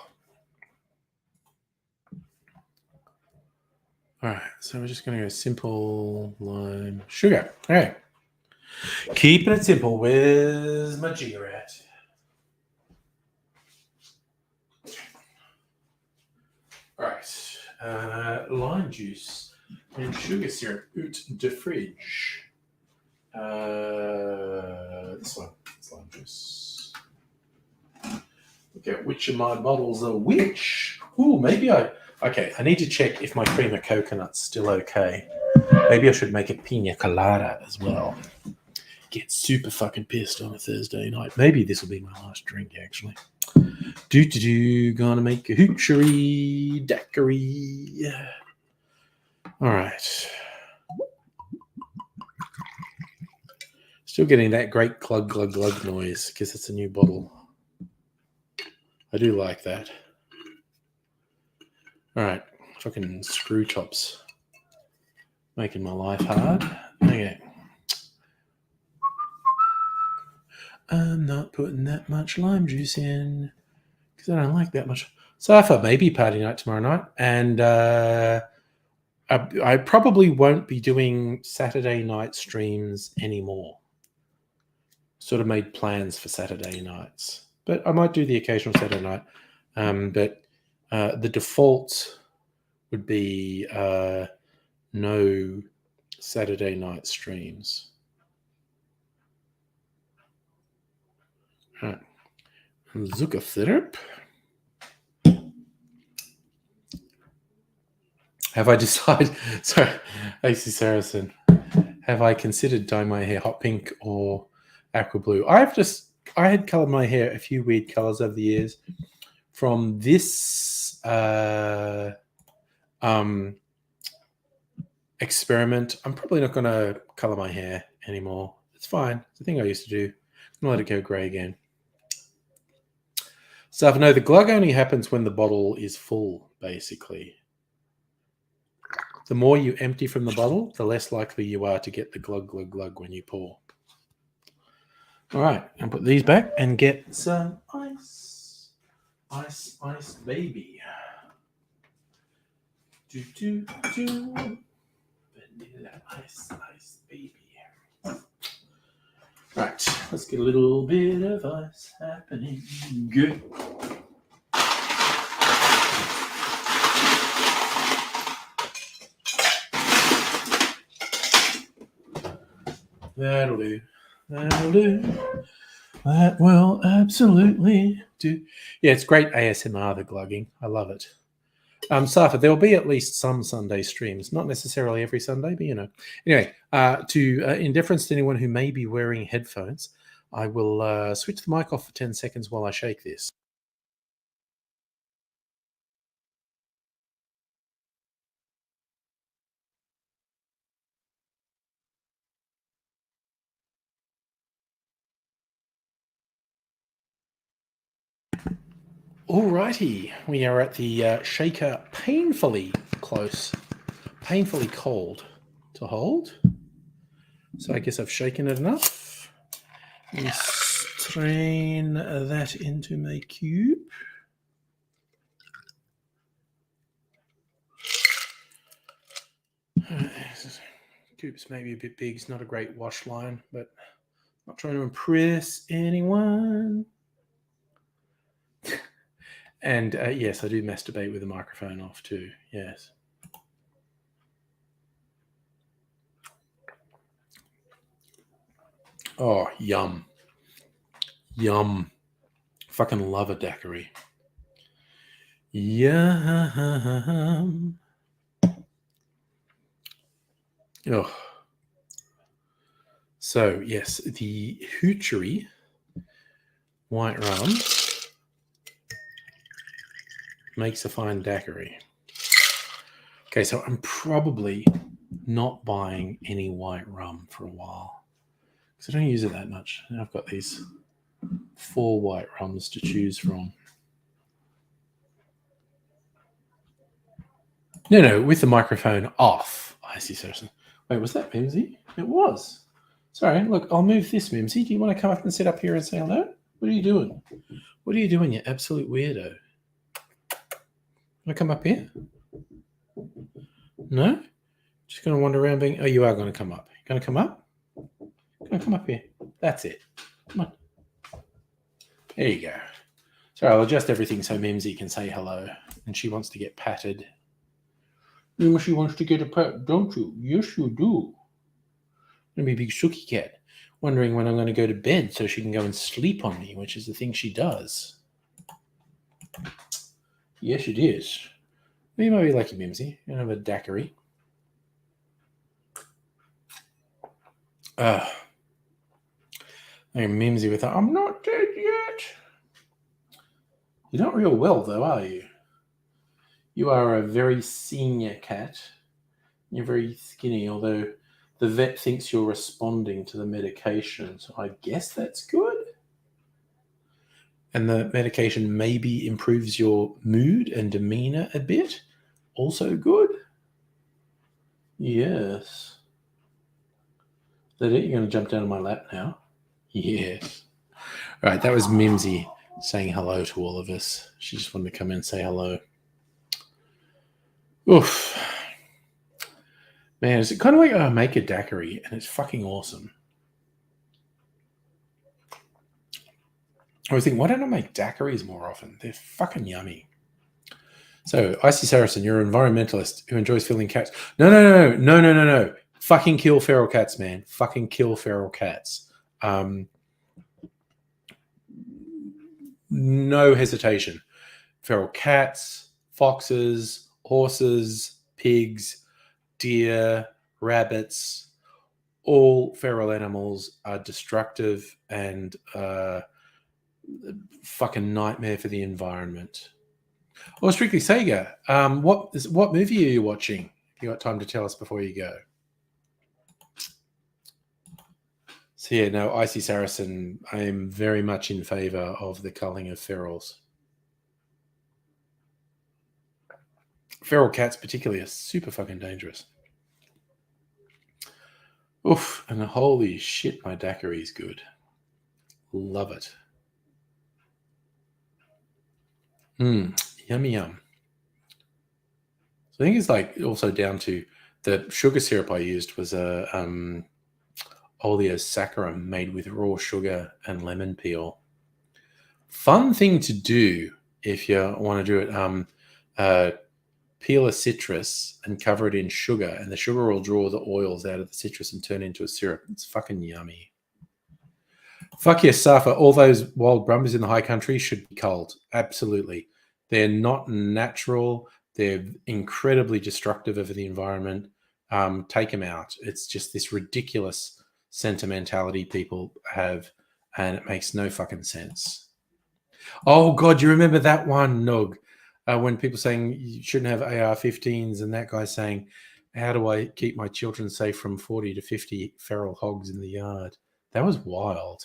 All right. So we're just going to go simple lime sugar. All right. Keeping it simple. Where's my jigger at? All right. Lime juice and sugar syrup out de fridge. This one. It's lime juice. Look at which of my bottles are which. Ooh, maybe okay, I need to check if my cream of coconut's still okay. Maybe I should make a pina colada as well. Get super fucking pissed on a Thursday night. Maybe this will be my last drink, actually. Gonna make a hoochery daiquiri. All right. Still getting that great glug, glug, glug noise because it's a new bottle. I do like that. All right. Fucking screw tops. Making my life hard. Okay. I'm not putting that much lime juice in because I don't like that much. So I thought maybe party night tomorrow night. And I probably won't be doing Saturday night streams anymore. Sort of made plans for Saturday nights. But I might do the occasional Saturday night. But the default would be no Saturday night streams. Right. Zuckerthirp. Have I decided? Sorry, AC Saracen. Have I considered dyeing my hair hot pink or aqua blue? I had colored my hair a few weird colors over the years. From this experiment, I'm probably not going to color my hair anymore. It's fine. It's the thing I used to do. I'm going to let it go grey again. So no, the glug only happens when the bottle is full, basically. The more you empty from the bottle, the less likely you are to get the glug, glug, glug when you pour. All right, and put these back and get some ice. Ice, ice, baby. Do, do, do. Vanilla ice, ice, baby. Right, let's get a little bit of ice happening. Good. That'll do. That'll do. That will absolutely do. Yeah, it's great ASMR, the glugging. I love it. Safa, there will be at least some Sunday streams, not necessarily every Sunday, but you know. Anyway, in deference to anyone who may be wearing headphones, I will switch the mic off for 10 seconds while I shake this. Alrighty, we are at the shaker, painfully close, painfully cold to hold. So I guess I've shaken it enough. Let me strain that into my cube. Cube's maybe a bit big. It's not a great wash line, but not trying to impress anyone. And yes, I do masturbate with the microphone off too. Yes. Oh, yum. Yum. Fucking love a daiquiri. Yum. Oh. So, yes, the Hoochery white rum makes a fine daiquiri. Okay, so I'm probably not buying any white rum for a while because I don't use it that much. And I've got these 4 white rums to choose from. No, with the microphone off. I see, seriously. Wait, was that Mimsy? It was. Sorry, look, I'll move this, Mimsy. Do you want to come up and sit up here and say hello? What are you doing? What are you doing, you absolute weirdo? Want to come up here? No? Just going to wander around being... Oh, you are going to come up. Going to come up? Going to come up here. That's it. Come on. There you go. Sorry, I'll adjust everything so Mimsy can say hello. And she wants to get patted. She wants to get a pat, don't you? Yes, you do. I'm going to be a big shooky cat, wondering when I'm going to go to bed so she can go and sleep on me, which is the thing she does. Yes, it is. You might be lucky, Mimsy. You have a daiquiri. I'm Mimsy with I'm not dead yet. You're not real well, though, are you? You are a very senior cat. You're very skinny, although the vet thinks you're responding to the medication, so I guess that's good. And the medication maybe improves your mood and demeanor a bit. Also good. Yes. Is that it? You're going to jump down on my lap now? Yes. All right, that was Mimsy saying hello to all of us. She just wanted to come in and say hello. Oof. Man, is it kind of like I make a daiquiri and it's fucking awesome. I was thinking, why don't I make daiquiris more often? They're fucking yummy. So, Icy Saracen, you're an environmentalist who enjoys filling cats. No. Fucking kill feral cats, man. Fucking kill feral cats. No hesitation. Feral cats, foxes, horses, pigs, deer, rabbits, all feral animals are destructive and fucking nightmare for the environment. Well, Strictly Sega, what movie are you watching? You got time to tell us before you go? So yeah, no, Icy Saracen. I am very much in favour of the culling of ferals. Feral cats, particularly, are super fucking dangerous. Oof! And holy shit, my daiquiri is good. Love it. Yummy yum. So I think it's like also down to the sugar syrup I used was a oleosaccharum made with raw sugar and lemon peel. Fun thing to do if you want to do it. Peel a citrus and cover it in sugar, and the sugar will draw the oils out of the citrus and turn into a syrup. It's fucking yummy. Fuck yes, Safa. All those wild brumbies in the high country should be culled. Absolutely. They're not natural. They're incredibly destructive of the environment. Take them out. It's just this ridiculous sentimentality people have, and it makes no fucking sense. Oh, God, you remember that one, Nog? When people saying you shouldn't have AR-15s, and that guy saying, how do I keep my children safe from 40 to 50 feral hogs in the yard? That was wild.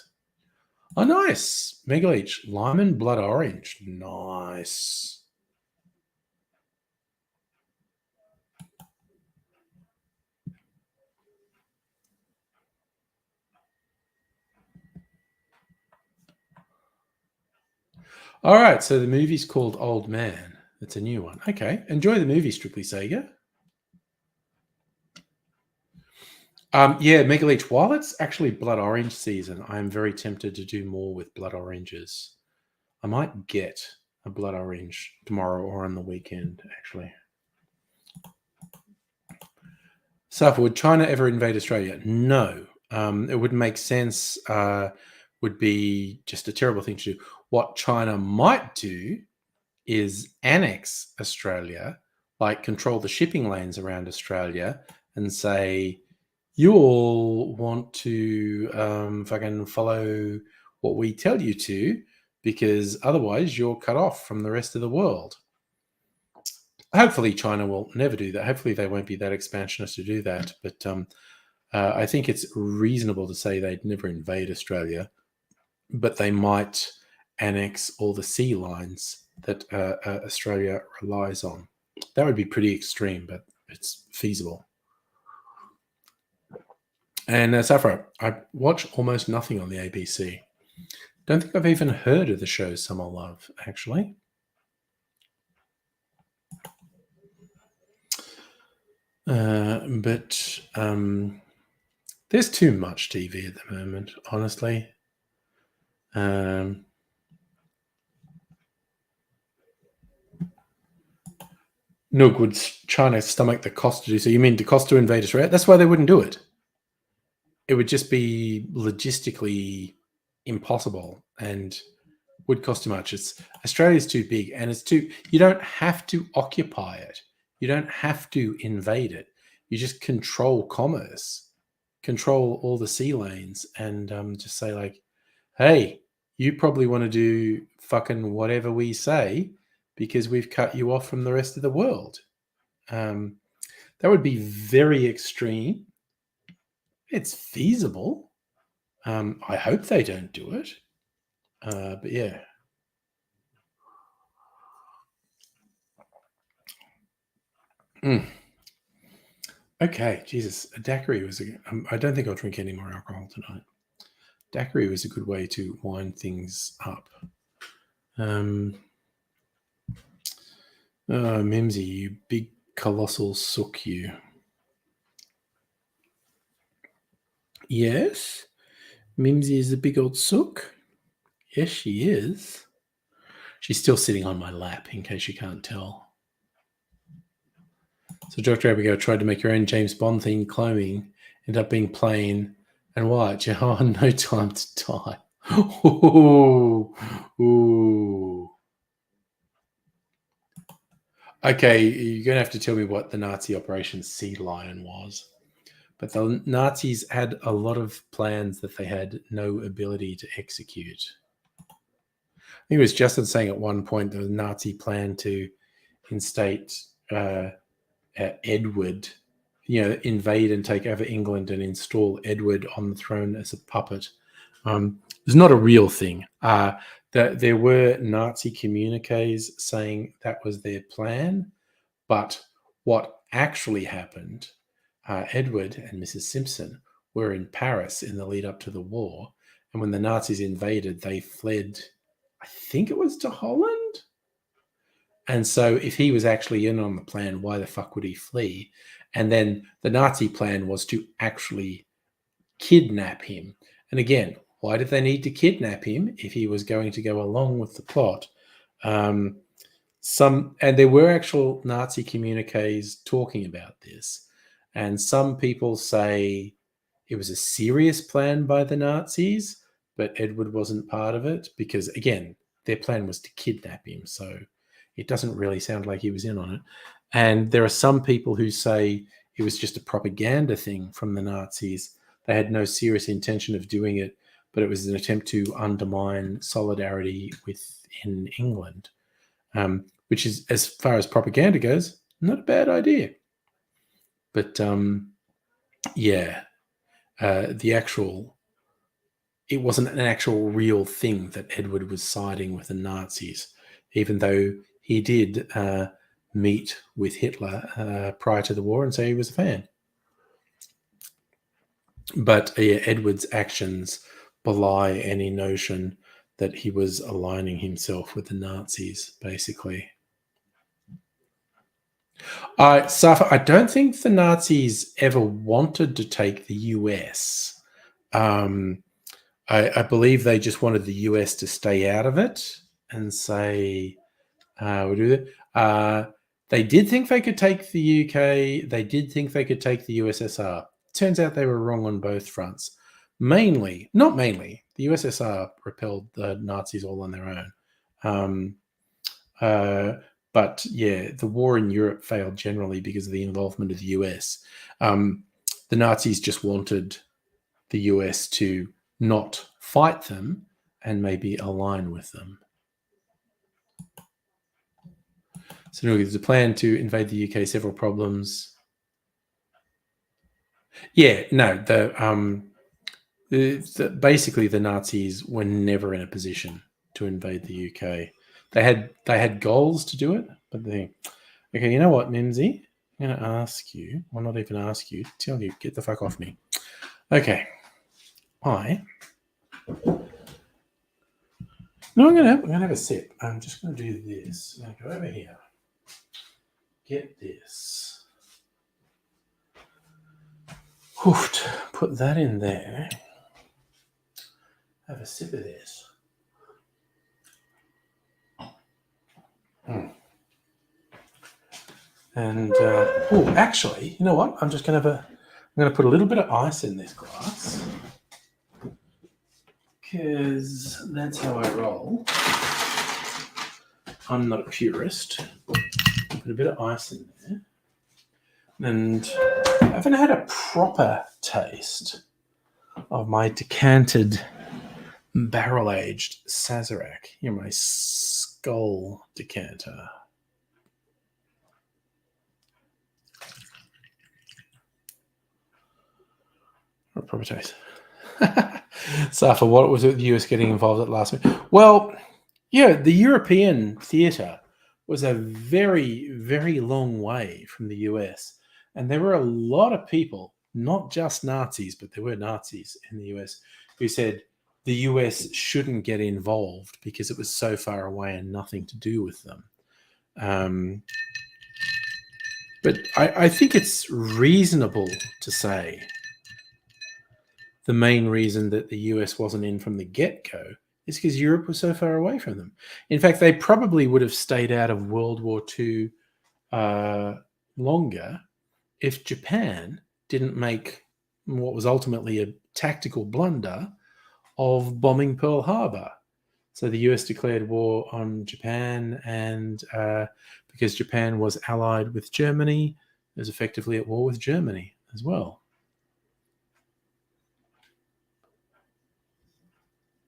Oh, nice. Mega Leech. Lime and blood orange. Nice. All right. So the movie's called Old Man. It's a new one. Okay. Enjoy the movie, Strictly Sega. Yeah, Mega Leech. While it's actually blood orange season, I am very tempted to do more with blood oranges. I might get a blood orange tomorrow or on the weekend, actually. Safa, would China ever invade Australia? No. It wouldn't make sense. Would be just a terrible thing to do. What China might do is annex Australia, like control the shipping lanes around Australia and say, you all want to fucking follow what we tell you to, because otherwise you're cut off from the rest of the world. Hopefully China will never do that. Hopefully they won't be that expansionist to do that. But I think it's reasonable to say they'd never invade Australia, but they might annex all the sea lines that Australia relies on. That would be pretty extreme, but it's feasible. And Safra, I watch almost nothing on the ABC. Don't think I've even heard of the show Summer Love, actually. But there's too much TV at the moment, honestly. Nook, would China stomach the cost to do so? You mean the cost to invade Australia? That's why they wouldn't do it. It would just be logistically impossible and would cost too much. Australia's too big, and it's too. You don't have to occupy it. You don't have to invade it. You just control commerce, control all the sea lanes, and just say like, "Hey, you probably want to do fucking whatever we say because we've cut you off from the rest of the world." That would be very extreme. It's feasible. I hope they don't do it. But yeah. Okay, Jesus. A daiquiri was I don't think I'll drink any more alcohol tonight. Daiquiri was a good way to wind things up. Mimsy, you big colossal sook, you. Yes? Mimsy is a big old sook? Yes, she is. She's still sitting on my lap, in case you can't tell. So Dr. Abigail tried to make her own James Bond theme clothing, ended up being plain and white. Oh, no time to die. Ooh, ooh. Okay, you're going to have to tell me what the Nazi Operation Sea Lion was. But the Nazis had a lot of plans that they had no ability to execute. I think it was Justin saying at one point the Nazi plan to instate Edward, invade and take over England and install Edward on the throne as a puppet. It's not a real thing. There were Nazi communiques saying that was their plan, but what actually happened, Edward and Mrs. Simpson were in Paris in the lead up to the war, and when the Nazis invaded, they fled, I think it was to Holland. And so if he was actually in on the plan, why the fuck would he flee? And then the Nazi plan was to actually kidnap him. And again, why did they need to kidnap him if he was going to go along with the plot? And there were actual Nazi communiques talking about this. And some people say it was a serious plan by the Nazis, but Edward wasn't part of it because, again, their plan was to kidnap him. So it doesn't really sound like he was in on it. And there are some people who say it was just a propaganda thing from the Nazis. They had no serious intention of doing it, but it was an attempt to undermine solidarity within England, which is, as far as propaganda goes, not a bad idea. But it wasn't an actual real thing that Edward was siding with the Nazis, even though he did meet with Hitler prior to the war and say he was a fan. But Edward's actions belie any notion that he was aligning himself with the Nazis, basically. Safa, I don't think the Nazis ever wanted to take the US. I believe they just wanted the US to stay out of it and say, we'll do that. They did think they could take the UK. They did think they could take the USSR. Turns out they were wrong on both fronts. Not mainly, the USSR repelled the Nazis all on their own. But yeah, the war in Europe failed generally because of the involvement of the US. The Nazis just wanted the US to not fight them and maybe align with them. So there's a plan to invade the UK, several problems. Yeah, no, basically the Nazis were never in a position to invade the UK. They had goals to do it, but okay, you know what, Mimsy? I'm going to ask you, well, not even ask you, tell you, get the fuck off me. Okay. I'm going to have a sip. I'm just going to do this. I'm going to go over here. Get this. Hoofed. Put that in there. Have a sip of this. And actually, you know what? I'm just going to put a little bit of ice in this glass because that's how I roll. I'm not a purist. Put a bit of ice in there, and I haven't had a proper taste of my decanted barrel-aged Sazerac. Here, my Skull decanter. Not a proper taste. Safa, what was it the US getting involved at last week? Well, yeah, the European theatre was a very, very long way from the US. And there were a lot of people, not just Nazis, but there were Nazis in the US, who said the US shouldn't get involved because it was so far away and nothing to do with them. But I think it's reasonable to say the main reason that the US wasn't in from the get-go is because Europe was so far away from them. In fact, they probably would have stayed out of World War II longer if Japan didn't make what was ultimately a tactical blunder of bombing Pearl Harbor. So the US declared war on Japan, and because Japan was allied with Germany, it was effectively at war with Germany as well.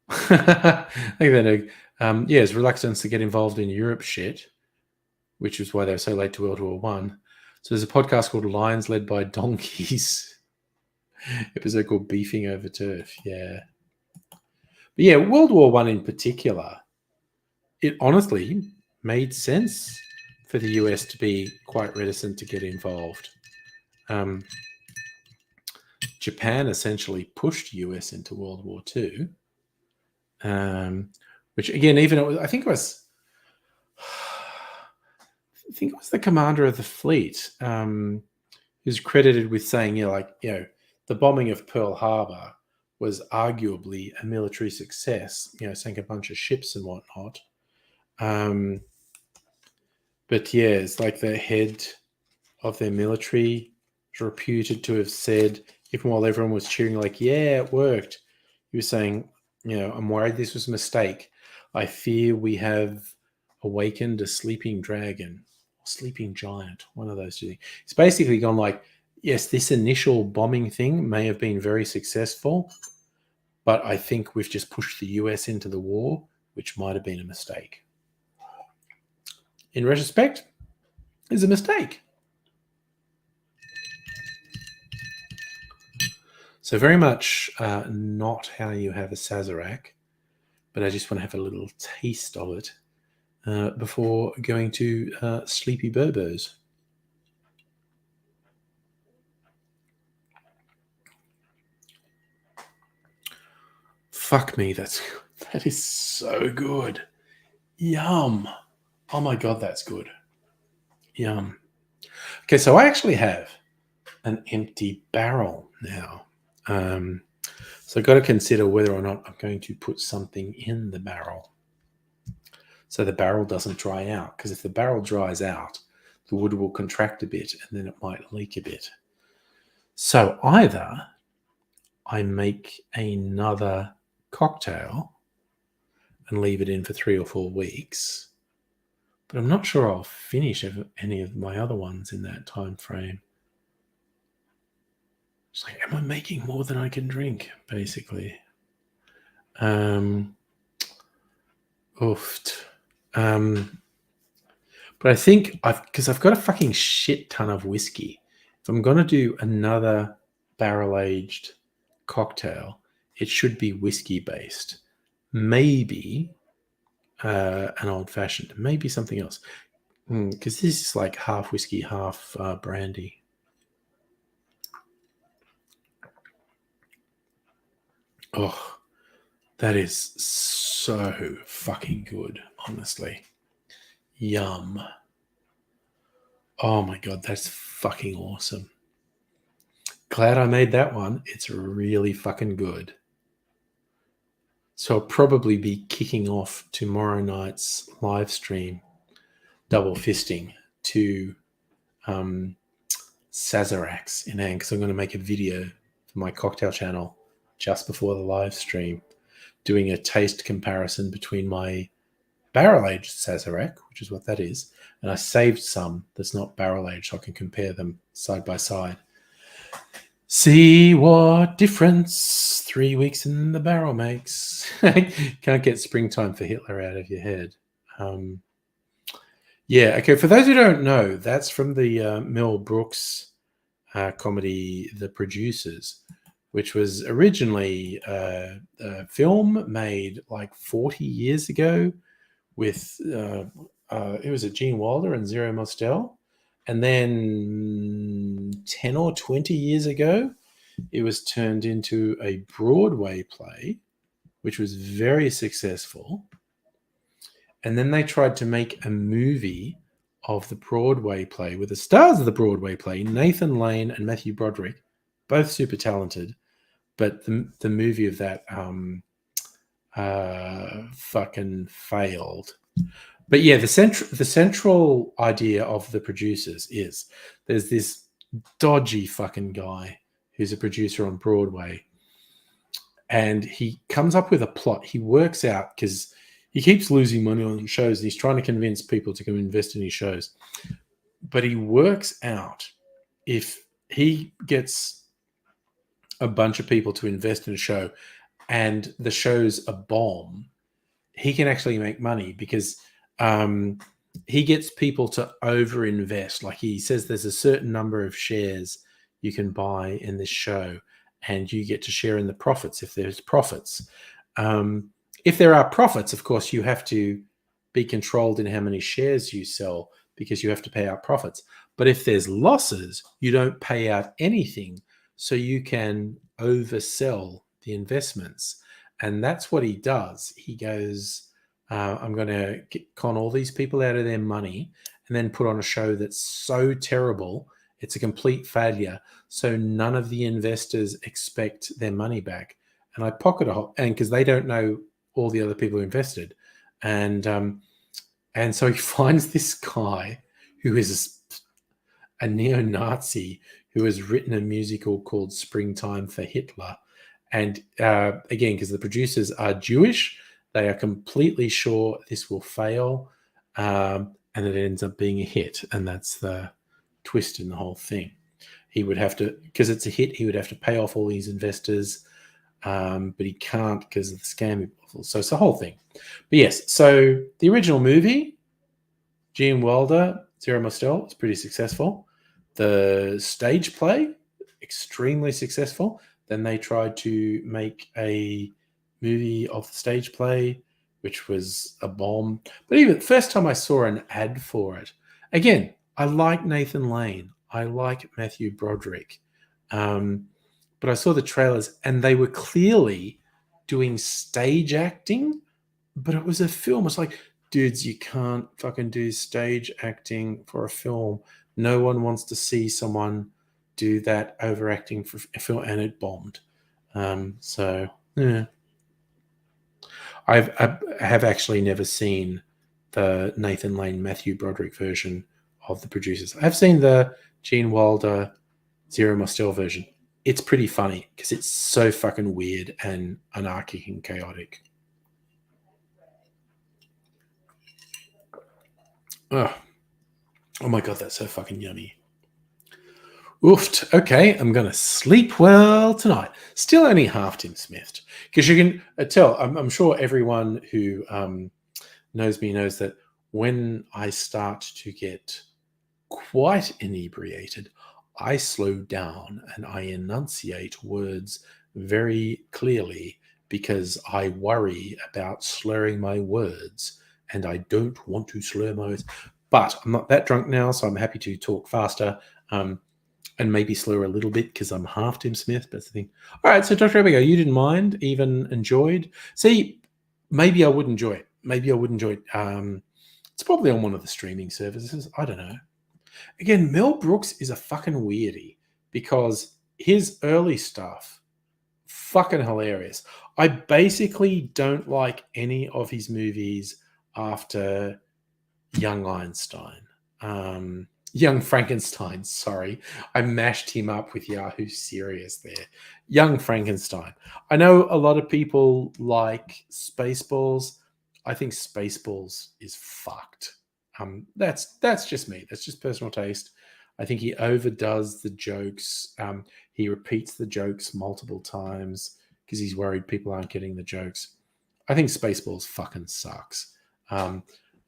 I think that, his reluctance to get involved in Europe shit, which is why they were so late to World War One. So there's a podcast called Lions Led by Donkeys. Episode called Beefing Over Turf. Yeah. But yeah, World War One in particular, it honestly made sense for the US to be quite reticent to get involved. Japan essentially pushed US into World War Two, which again, I think it was the commander of the fleet who's credited with saying, the bombing of Pearl Harbor was arguably a military success, sank a bunch of ships and whatnot. But yeah, it's like the head of their military is reputed to have said, even while everyone was cheering, like, yeah, it worked, he was saying, I'm worried this was a mistake. I fear we have awakened a sleeping dragon or sleeping giant, one of those two things. It's basically gone like, yes, this initial bombing thing may have been very successful, but I think we've just pushed the US into the war, which might have been a mistake. In retrospect, it's a mistake. So very much not how you have a Sazerac, but I just want to have a little taste of it before going to Sleepy Burbos. Fuck me, that is so good. Yum. Oh my God, that's good. Yum. Okay, so I actually have an empty barrel now. So I've got to consider whether or not I'm going to put something in the barrel so the barrel doesn't dry out. Because if the barrel dries out, the wood will contract a bit and then it might leak a bit. So either I make another cocktail and leave it in for 3 or 4 weeks, but I'm not sure I'll finish any of my other ones in that time frame. It's like, am I making more than I can drink, basically? Oofed. But I think because I've got a fucking shit ton of whiskey. If I'm going to do another barrel-aged cocktail, it should be whiskey-based. Maybe an old-fashioned. Maybe something else. Because this is like half whiskey, half brandy. Oh, that is so fucking good, honestly. Yum. Oh my God, that's fucking awesome. Glad I made that one. It's really fucking good. So I'll probably be kicking off tomorrow night's live stream, double fisting, to Sazeracs in hand, because I'm going to make a video for my cocktail channel just before the live stream, doing a taste comparison between my barrel-aged Sazerac, which is what that is, and I saved some that's not barrel-aged so I can compare them side by side. See what difference 3 weeks in the barrel makes. Can't get Springtime for Hitler out of your head. Okay, for those who don't know, that's from the Mel Brooks comedy The Producers, which was originally a film made like 40 years ago with it was Gene Wilder and Zero Mostel, and then 10 or 20 years ago it was turned into a Broadway play, which was very successful, and then they tried to make a movie of the Broadway play with the stars of the Broadway play, Nathan Lane and Matthew Broderick, both super talented, but the movie of that fucking failed. But yeah, the central idea of The Producers is there's this dodgy fucking guy who's a producer on Broadway, and he comes up with a plot. He works out, because he keeps losing money on shows, and he's trying to convince people to come invest in his shows. But he works out, if he gets a bunch of people to invest in a show and the show's a bomb, he can actually make money, because he gets people to overinvest. Like, he says there's a certain number of shares you can buy in this show, and you get to share in the profits if there's profits. If there are profits, of course, you have to be controlled in how many shares you sell, because you have to pay out profits. But if there's losses, you don't pay out anything, so you can oversell the investments. And that's what he does. He goes, I'm going to con all these people out of their money, and then put on a show that's so terrible, it's a complete failure, so none of the investors expect their money back. And I pocket a whole, and because they don't know all the other people who invested. And so he finds this guy who is a neo-Nazi who has written a musical called Springtime for Hitler. And again, because the producers are Jewish, they are completely sure this will fail, and it ends up being a hit. And that's the twist in the whole thing. He would have to, because it's a hit, he would have to pay off all these investors, but he can't because of the scam. So it's the whole thing. But yes, so the original movie, Gene Wilder, Zero Mostel, is pretty successful. The stage play, extremely successful. Then they tried to make a movie of the stage play, which was a bomb. But even the first time I saw an ad for it, again, I like Nathan Lane. I like Matthew Broderick. But I saw the trailers, and they were clearly doing stage acting, but it was a film. It's like, dudes, you can't fucking do stage acting for a film. No one wants to see someone do that overacting for a film, and it bombed. So, yeah. I have actually never seen the Nathan Lane, Matthew Broderick version of The Producers. I've seen the Gene Wilder, Zero Mostel version. It's pretty funny because it's so fucking weird and anarchic and chaotic. Oh my God, that's so fucking yummy. Oofed. Okay, I'm going to sleep well tonight. Still only half Tim Smithed. Because you can tell, I'm sure everyone who knows me knows that when I start to get quite inebriated, I slow down and I enunciate words very clearly, because I worry about slurring my words, and I don't want to slur my words. But I'm not that drunk now, so I'm happy to talk faster. And maybe slur a little bit because I'm half Tim Smith. That's the thing. All right, so Dr. Abigail, you didn't mind, even enjoyed. See, maybe I would enjoy it. Maybe I would enjoy it. It's probably on one of the streaming services. I don't know. Again, Mel Brooks is a fucking weirdie, because his early stuff, fucking hilarious. I basically don't like any of his movies after Young Einstein. Young Frankenstein, sorry. I mashed him up with Yahoo Serious there. Young Frankenstein. I know a lot of people like Spaceballs. I think Spaceballs is fucked. That's just me. That's just personal taste. I think he overdoes the jokes. He repeats the jokes multiple times because he's worried people aren't getting the jokes. I think Spaceballs fucking sucks.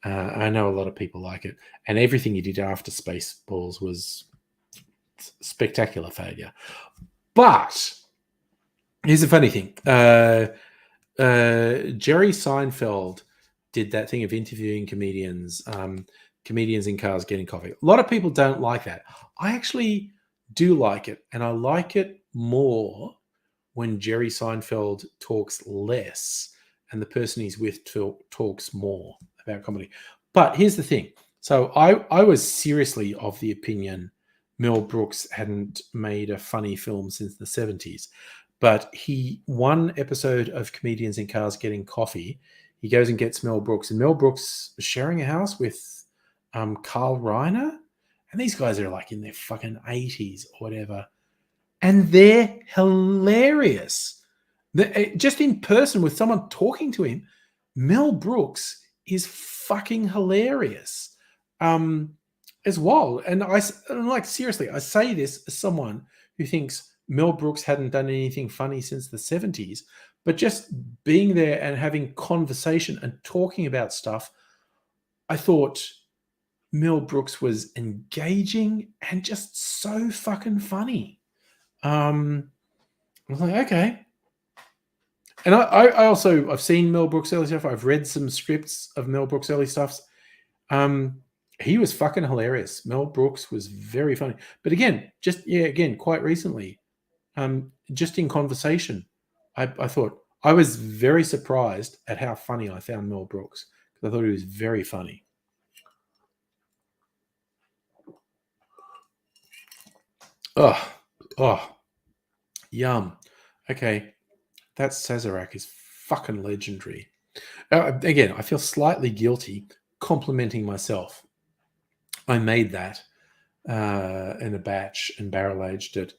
I know a lot of people like it, and everything he did after Spaceballs was spectacular failure. But here's the funny thing: Jerry Seinfeld did that thing of interviewing comedians, comedians in cars getting coffee. A lot of people don't like that. I actually do like it, and I like it more when Jerry Seinfeld talks less and the person he's with talks more about comedy. But here's the thing. So I was seriously of the opinion Mel Brooks hadn't made a funny film since the 70s. But one episode of Comedians in Cars Getting Coffee, he goes and gets Mel Brooks. And Mel Brooks was sharing a house with Carl Reiner. And these guys are like in their fucking 80s or whatever. And they're hilarious. Just in person with someone talking to him, Mel Brooks is fucking hilarious as well. And like, seriously, I say this as someone who thinks Mel Brooks hadn't done anything funny since the 70s, but just being there and having conversation and talking about stuff, I thought Mel Brooks was engaging and just so fucking funny. I was like, okay. And I also, I've seen Mel Brooks early stuff. I've read some scripts of Mel Brooks early stuffs. He was fucking hilarious. Mel Brooks was very funny. But again, quite recently, just in conversation, I thought I was very surprised at how funny I found Mel Brooks, because I thought he was very funny. Oh, yum. Okay, that Sazerac is fucking legendary. Again, I feel slightly guilty complimenting myself. I made that in a batch and barrel aged it,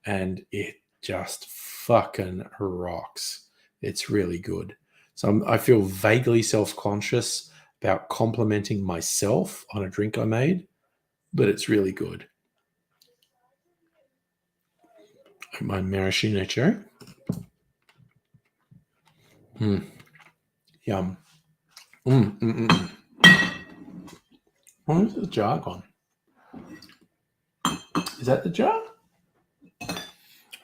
and it just fucking rocks. It's really good. So I feel vaguely self-conscious about complimenting myself on a drink I made, but it's really good. My maraschino cherry. Yum. Where's the jar gone? Is that the jar?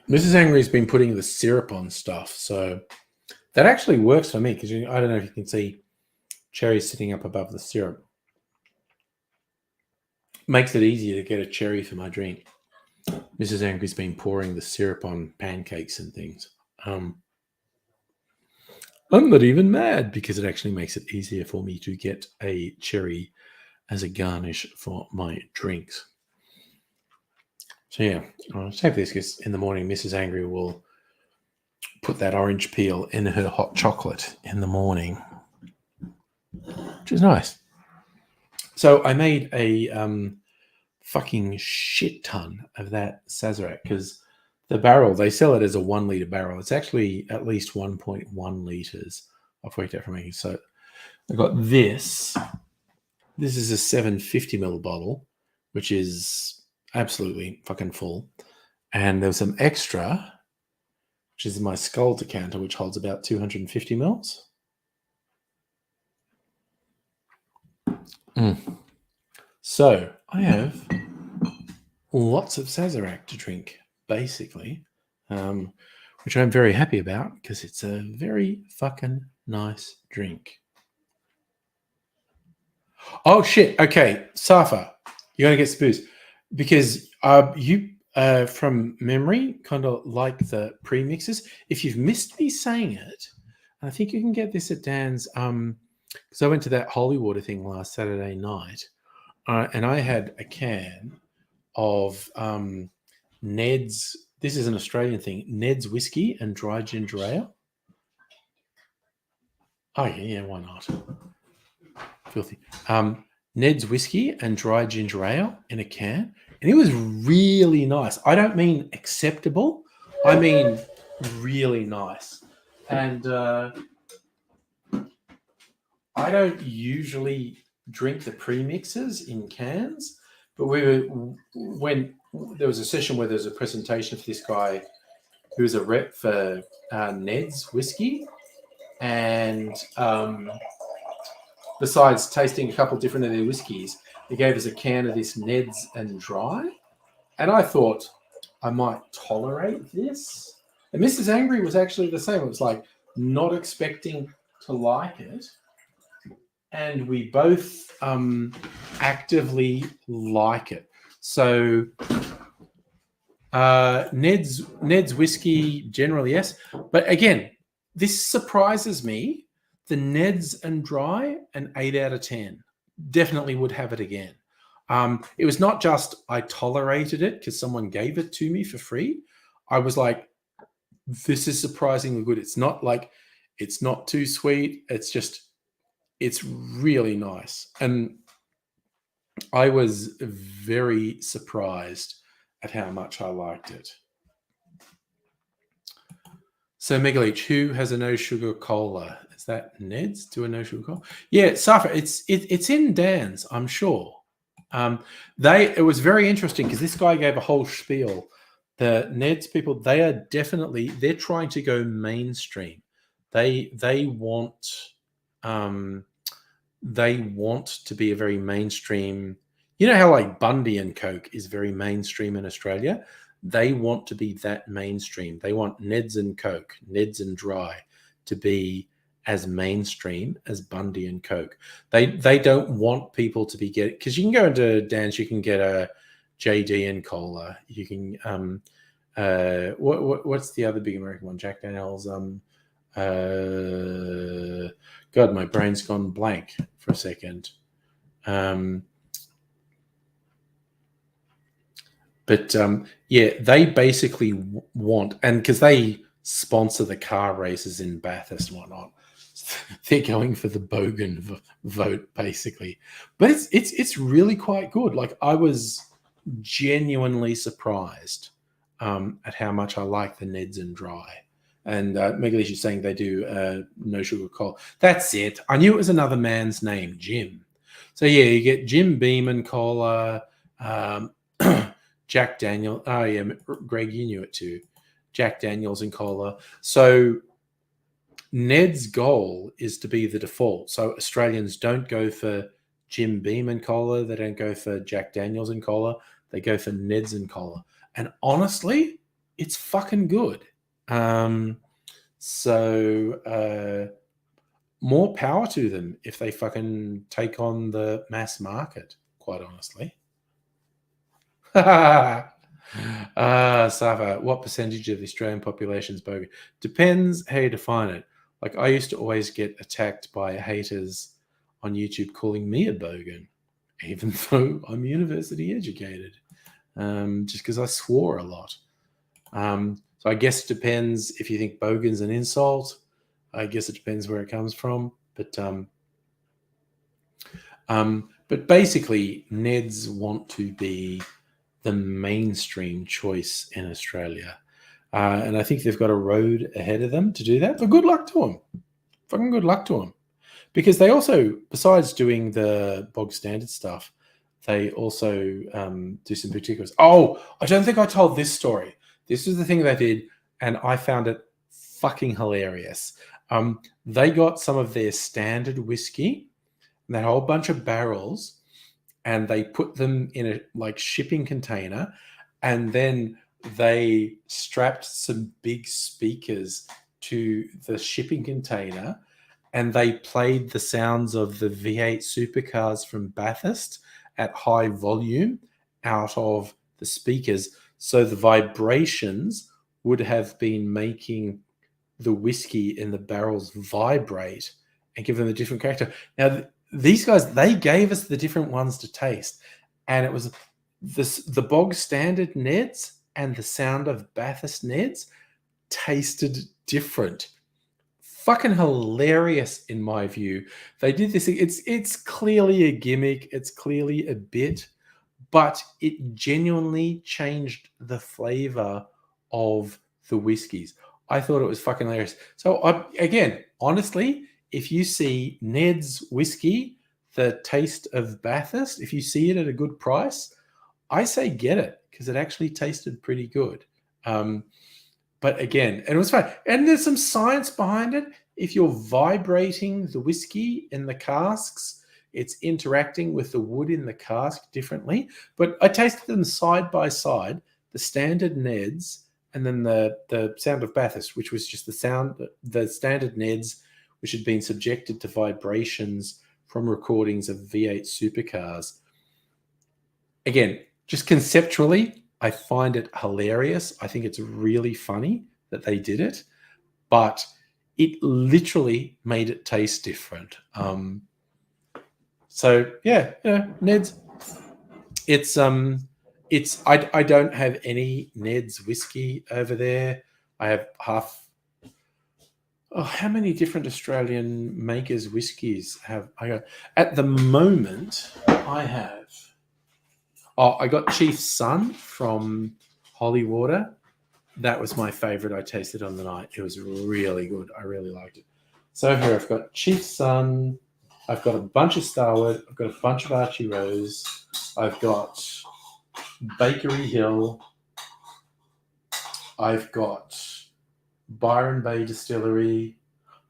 Mrs. Angry's been putting the syrup on stuff, so that actually works for me, because I don't know if you can see cherries sitting up above the syrup. Makes it easier to get a cherry for my drink. Mrs. Angry's been pouring the syrup on pancakes and things. I'm not even mad, because it actually makes it easier for me to get a cherry as a garnish for my drinks. So yeah, I'll save this, because in the morning Mrs. Angry will put that orange peel in her hot chocolate in the morning, which is nice. So I made a fucking shit ton of that Sazerac, because the barrel, they sell it as a 1 litre barrel. It's actually at least 1.1 litres. I've worked out from making. So I got this. This is a 750 ml bottle, which is absolutely fucking full. And there was some extra, which is my Skull decanter, which holds about 250 mils. So I have lots of Sazerac to drink, basically, which I'm very happy about, because it's a very fucking nice drink. Oh shit! Okay, Safa, you're gonna get spoozed, because you, from memory, kind of like the premixes. If you've missed me saying it, I think you can get this at Dan's. Because I went to that holy water thing last Saturday night, and I had a can of Ned's. This is an Australian thing. Ned's whiskey and dry ginger ale. Oh yeah, why not? Filthy. Ned's whiskey and dry ginger ale in a can, and it was really nice. I don't mean acceptable. I mean really nice. And I don't usually drink the premixes in cans, but when there was a session where there was a presentation for this guy who was a rep for Ned's whiskey, and besides tasting a couple different of their whiskies, he gave us a can of this Ned's and dry, and I thought I might tolerate this. And Mrs. Angry was actually the same. It was like not expecting to like it, and we both actively like it. So Ned's whiskey generally, yes, but again, this surprises me. The Ned's and dry, an 8 out of 10. Definitely would have it again. It was not just I tolerated it because someone gave it to me for free. I was like, this is surprisingly good. It's not like, it's not too sweet. It's really nice. And I was very surprised at how much I liked it. So Megaleech, who has a no sugar cola? Is that Ned's? Do a no sugar cola? Yeah, Safa. It's in Dan's, I'm sure. It was very interesting because this guy gave a whole spiel. The Ned's people, they're trying to go mainstream. They want to be a very mainstream. You know how like Bundy and Coke is very mainstream in Australia? They want to be that mainstream. They want Ned's and Coke, Ned's and Dry to be as mainstream as Bundy and Coke. They don't want people to be getting, because you can go into Dan's, you can get a JD and cola. You can what's the other big American one? Jack Daniels. God, my brain's gone blank for a second. Yeah, they basically want, and because they sponsor the car races in Bathurst and whatnot, they're going for the Bogan vote basically. But it's really quite good. Like, I was genuinely surprised at how much I like the Neds and Dry. And Megaleesh is saying they do no sugar cola. That's it. I knew it was another man's name, Jim. So yeah, you get Jim Beam and cola. Jack Daniel. Oh yeah, Greg, you knew it too. Jack Daniels and cola. So Ned's goal is to be the default. So Australians don't go for Jim Beam and cola. They don't go for Jack Daniels and cola. They go for Ned's and cola. And honestly, it's fucking good. More power to them if they fucking take on the mass market, quite honestly. Safa, what percentage of the Australian population is bogan? Depends how you define it. Like, I used to always get attacked by haters on YouTube calling me a bogan, even though I'm university educated, just because I swore a lot. So I guess it depends if you think bogan's an insult. I guess it depends where it comes from. But basically, Neds want to be the mainstream choice in Australia. And I think they've got a road ahead of them to do that. But good luck to them. Fucking good luck to them. Because they also, besides doing the bog standard stuff, they also do some particulars. Oh, I don't think I told this story. This is the thing they did, and I found it fucking hilarious. They got some of their standard whiskey, and that whole bunch of barrels, and they put them in a like shipping container, and then they strapped some big speakers to the shipping container, and they played the sounds of the V8 supercars from Bathurst at high volume out of the speakers. So the vibrations would have been making the whiskey in the barrels vibrate and give them a different character. Now, these guys, they gave us the different ones to taste. And it was the bog standard Neds and the sound of Bathurst Neds tasted different. Fucking hilarious in my view. They did this. It's clearly a gimmick. It's clearly a bit, but it genuinely changed the flavor of the whiskeys. I thought it was fucking hilarious. So again, honestly, if you see Ned's whiskey, the taste of Bathurst, if you see it at a good price, I say get it, because it actually tasted pretty good. But again, and it was fun. And there's some science behind it. If you're vibrating the whiskey in the casks, it's interacting with the wood in the cask differently. But I tasted them side by side, the standard Neds and then the sound of Bathurst, which was just the standard Neds, which had been subjected to vibrations from recordings of V8 supercars. Again, just conceptually, I find it hilarious. I think it's really funny that they did it, but it literally made it taste different. So yeah, Ned's. I don't have any Ned's whiskey over there. I have half. Oh, how many different Australian makers' whiskies have I got? At the moment, I have. Oh, I got Chief Son from Holy Water. that was my favorite I tasted on the night. It was really good. I really liked it. So here I've got Chief Sun. I've got a bunch of Starward. I've got a bunch of Archie Rose. I've got Bakery Hill. I've got Byron Bay Distillery.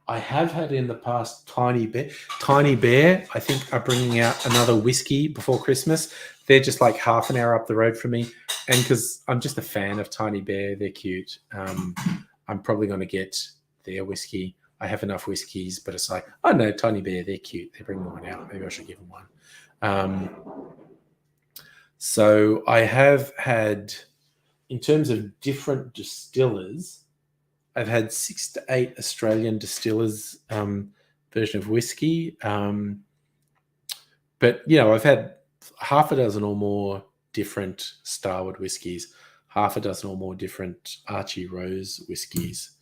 I have had in the past Tiny Bear. Tiny Bear, I think, are bringing out another whiskey before Christmas. They're just like half an hour up the road from me. And because I'm just a fan of Tiny Bear, they're cute. I'm probably going to get their whiskey. I have enough whiskeys, but it's like, oh no, Tiny Bear, they're cute. They're bringing one out. Maybe I should give them one. So I have had, in terms of different distillers, I've had 6 to 8 Australian distillers version of whiskey. But, I've had half a dozen or more different Starward whiskies, half a dozen or more different Archie Rose whiskies.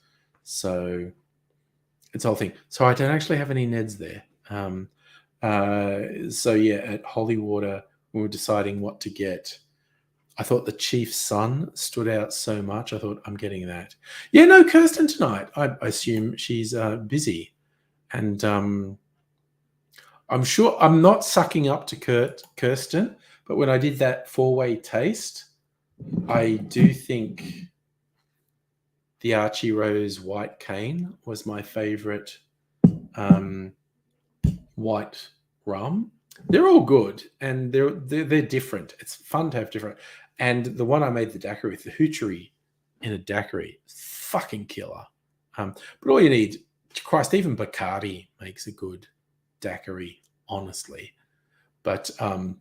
So it's a whole thing. So I don't actually have any Neds there. At Holy Water, we were deciding what to get. I thought the Chief Sun stood out so much. I thought, I'm getting that. Yeah, no, Kirsten tonight. I assume she's busy. And I'm sure I'm not sucking up to Kirsten, but when I did that 4-way taste, I do think the Archie Rose White Cane was my favorite white rum. They're all good, and they're different. It's fun to have different. And the one I made the daiquiri with, the hoochery in a daiquiri, fucking killer. But all you need, Christ, even Bacardi makes a good daiquiri, honestly. But a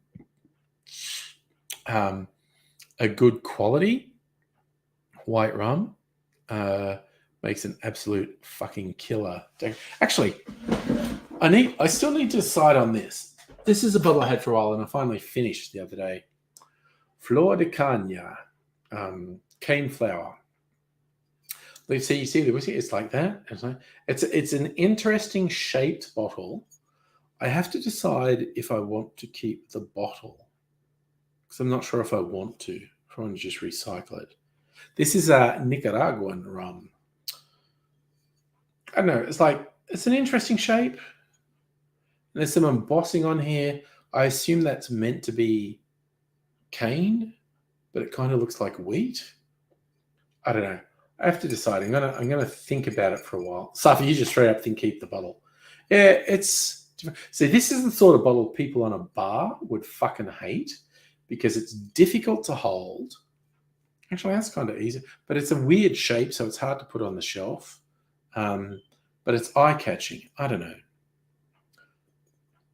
good quality white rum makes an absolute fucking killer. Actually, I still need to decide on this. This is a bottle I had for a while, and I finally finished the other day. Flor de Caña, cane flower. You see the whiskey? It's like that. It's an interesting shaped bottle. I have to decide if I want to keep the bottle, because I'm not sure if I want to. If I want to just recycle it. This is a Nicaraguan rum. I don't know. It's an interesting shape. There's some embossing on here. I assume that's meant to be cane, but it kind of looks like wheat. I don't know. I have to decide. I'm gonna think about it for a while. Safi, you just straight up think keep the bottle. Yeah, it's. See, this is the sort of bottle people on a bar would fucking hate because it's difficult to hold. Actually, that's kind of easy, but it's a weird shape, so it's hard to put on the shelf. But it's eye-catching. I don't know.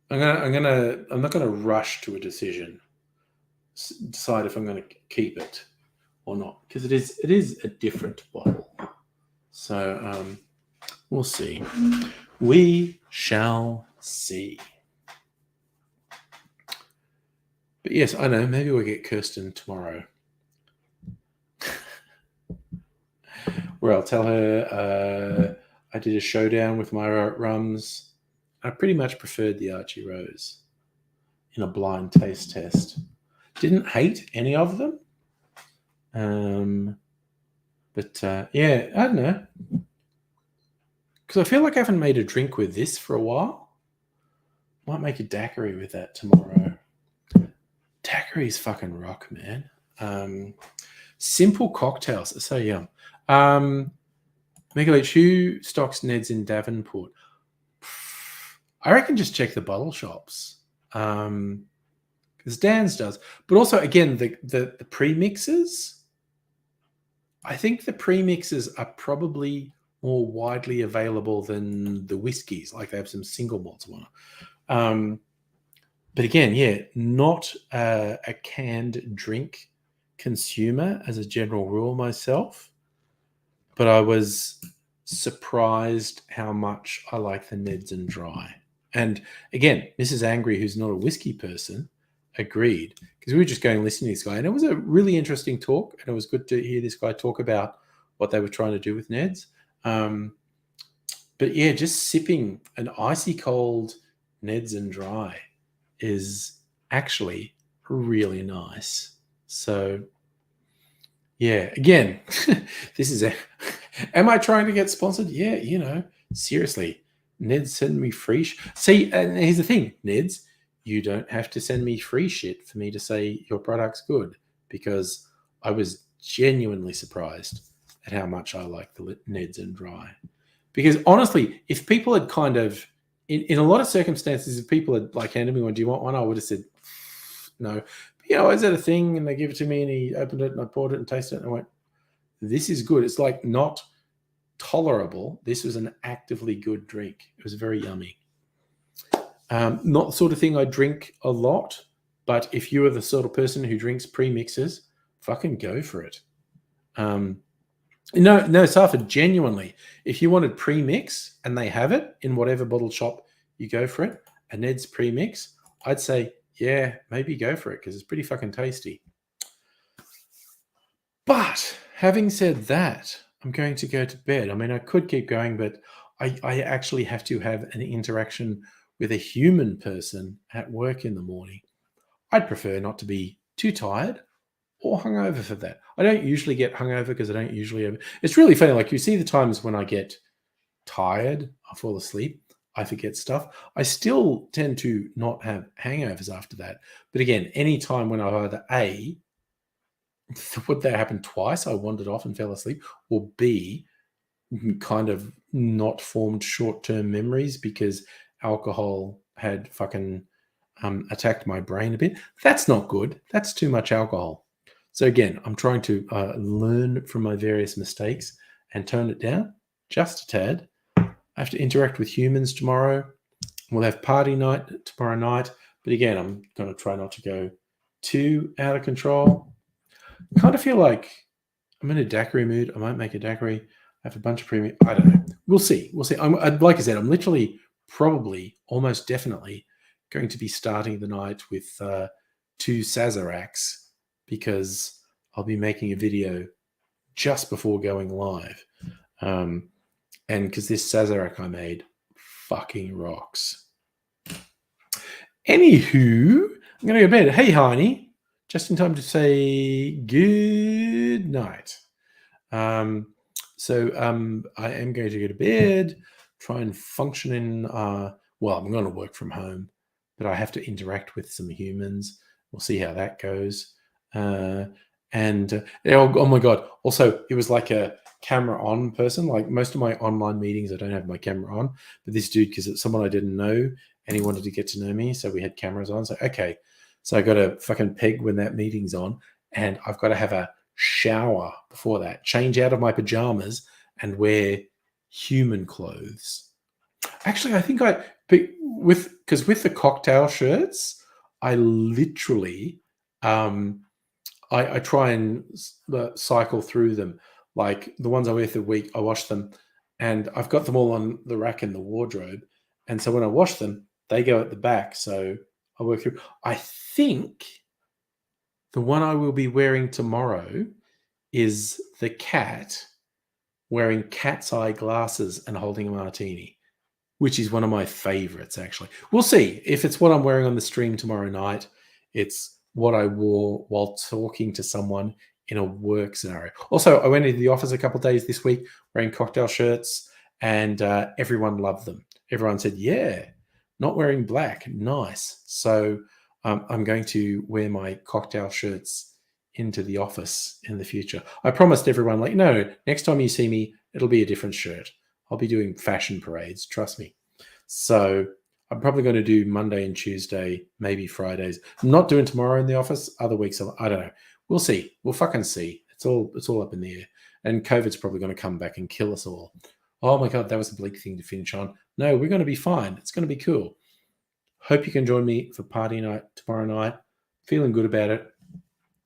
I'm not gonna rush to a decision. Decide if I'm going to keep it or not, because it is a different bottle. So we'll see. We shall see. But yes, I know. Maybe we'll get Kirsten tomorrow, where I'll tell her I did a showdown with my rums. I pretty much preferred the Archie Rose in a blind taste test. Didn't hate any of them. Yeah, I don't know. Because I feel like I haven't made a drink with this for a while. Might make a daiquiri with that tomorrow. Daiquiris fucking rock, man. Simple cocktails are so yum. Megaleach, who stocks Ned's in Davenport? I reckon just check the bottle shops. Because Dan's does. But also, again, the premixes, I think the premixes are probably more widely available than the whiskies. Like they have some single malts one. But again, yeah, not a canned drink consumer as a general rule myself. But I was surprised how much I like the Neds and Dry. And again, Mrs. Angry, who's not a whiskey person, agreed, because we were just going and listening to this guy, and it was a really interesting talk, and it was good to hear this guy talk about what they were trying to do with Neds. But yeah, just sipping an icy cold Neds and Dry is actually really nice. So Yeah, again, this is a. Am I trying to get sponsored? Yeah, seriously. Ned send me free. See, and here's the thing, Neds, you don't have to send me free shit for me to say your product's good because I was genuinely surprised at how much I like the Neds and Dry. Because honestly, if people had kind of, in a lot of circumstances, if people had like handed me one, do you want one? I would have said no. But, is that a thing? And they give it to me and he opened it and I poured it and tasted it and I went, this is good. It's like not tolerable. This was an actively good drink. It was very yummy. Not the sort of thing I drink a lot, but if you are the sort of person who drinks pre-mixes, fucking go for it. No, Safa, genuinely, if you wanted pre-mix and they have it in whatever bottle shop you go for it, a Ned's pre-mix, I'd say, yeah, maybe go for it because it's pretty fucking tasty. But having said that, I'm going to go to bed. I mean, I could keep going, but I actually have to have an interaction with a human person at work in the morning. I'd prefer not to be too tired or hungover for that. I don't usually get hungover because I don't usually have. It's really funny. Like you see the times when I get tired, I fall asleep, I forget stuff. I still tend to not have hangovers after that. But again, any time when I either A, would that happen twice? I wandered off and fell asleep, or B, kind of not formed short-term memories because alcohol had fucking attacked my brain a bit. That's not good. That's too much alcohol. So again, I'm trying to learn from my various mistakes and tone it down just a tad. I have to interact with humans tomorrow. We'll have party night tomorrow night. But again, I'm going to try not to go too out of control. Kind of feel like I'm in a daiquiri mood. I might make a daiquiri. I have a bunch of premium. I don't know. We'll see. We'll see. Like I said, I'm literally, probably, almost definitely going to be starting the night with 2 Sazeracs because I'll be making a video just before going live. And because this Sazerac I made fucking rocks. Anywho, I'm going to go to bed. Hey, Heine, just in time to say good night. So I am going to go to bed, try and function in, well, I'm going to work from home, but I have to interact with some humans. We'll see how that goes. Oh my God. Also, it was like a camera on person. Like most of my online meetings, I don't have my camera on, but this dude, because it's someone I didn't know and he wanted to get to know me. So we had cameras on. So, okay. So I got to fucking peg when that meeting's on and I've got to have a shower before that, change out of my pajamas and wear human clothes. Actually, I think with the cocktail shirts, I literally I try and cycle through them. Like the ones I wear for the week, I wash them and I've got them all on the rack in the wardrobe. And so when I wash them, they go at the back. So I work through. I think the one I will be wearing tomorrow is the cat wearing cat's eye glasses and holding a martini, which is one of my favorites, actually. We'll see. If it's what I'm wearing on the stream tomorrow night, it's what I wore while talking to someone in a work scenario. Also, I went into the office a couple of days this week wearing cocktail shirts, and everyone loved them. Everyone said, yeah, not wearing black, nice. So I'm going to wear my cocktail shirts into the office in the future. I promised everyone, like, no, next time you see me, it'll be a different shirt. I'll be doing fashion parades, trust me. So I'm probably going to do Monday and Tuesday, maybe Fridays. I'm not doing tomorrow in the office. Other weeks, I don't know. We'll see. We'll fucking see. It's all up in the air. And COVID's probably going to come back and kill us all. Oh my God, that was a bleak thing to finish on. No, we're going to be fine. It's going to be cool. Hope you can join me for party night tomorrow night. Feeling good about it.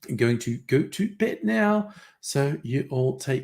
I'm going to go to bed now. So you all take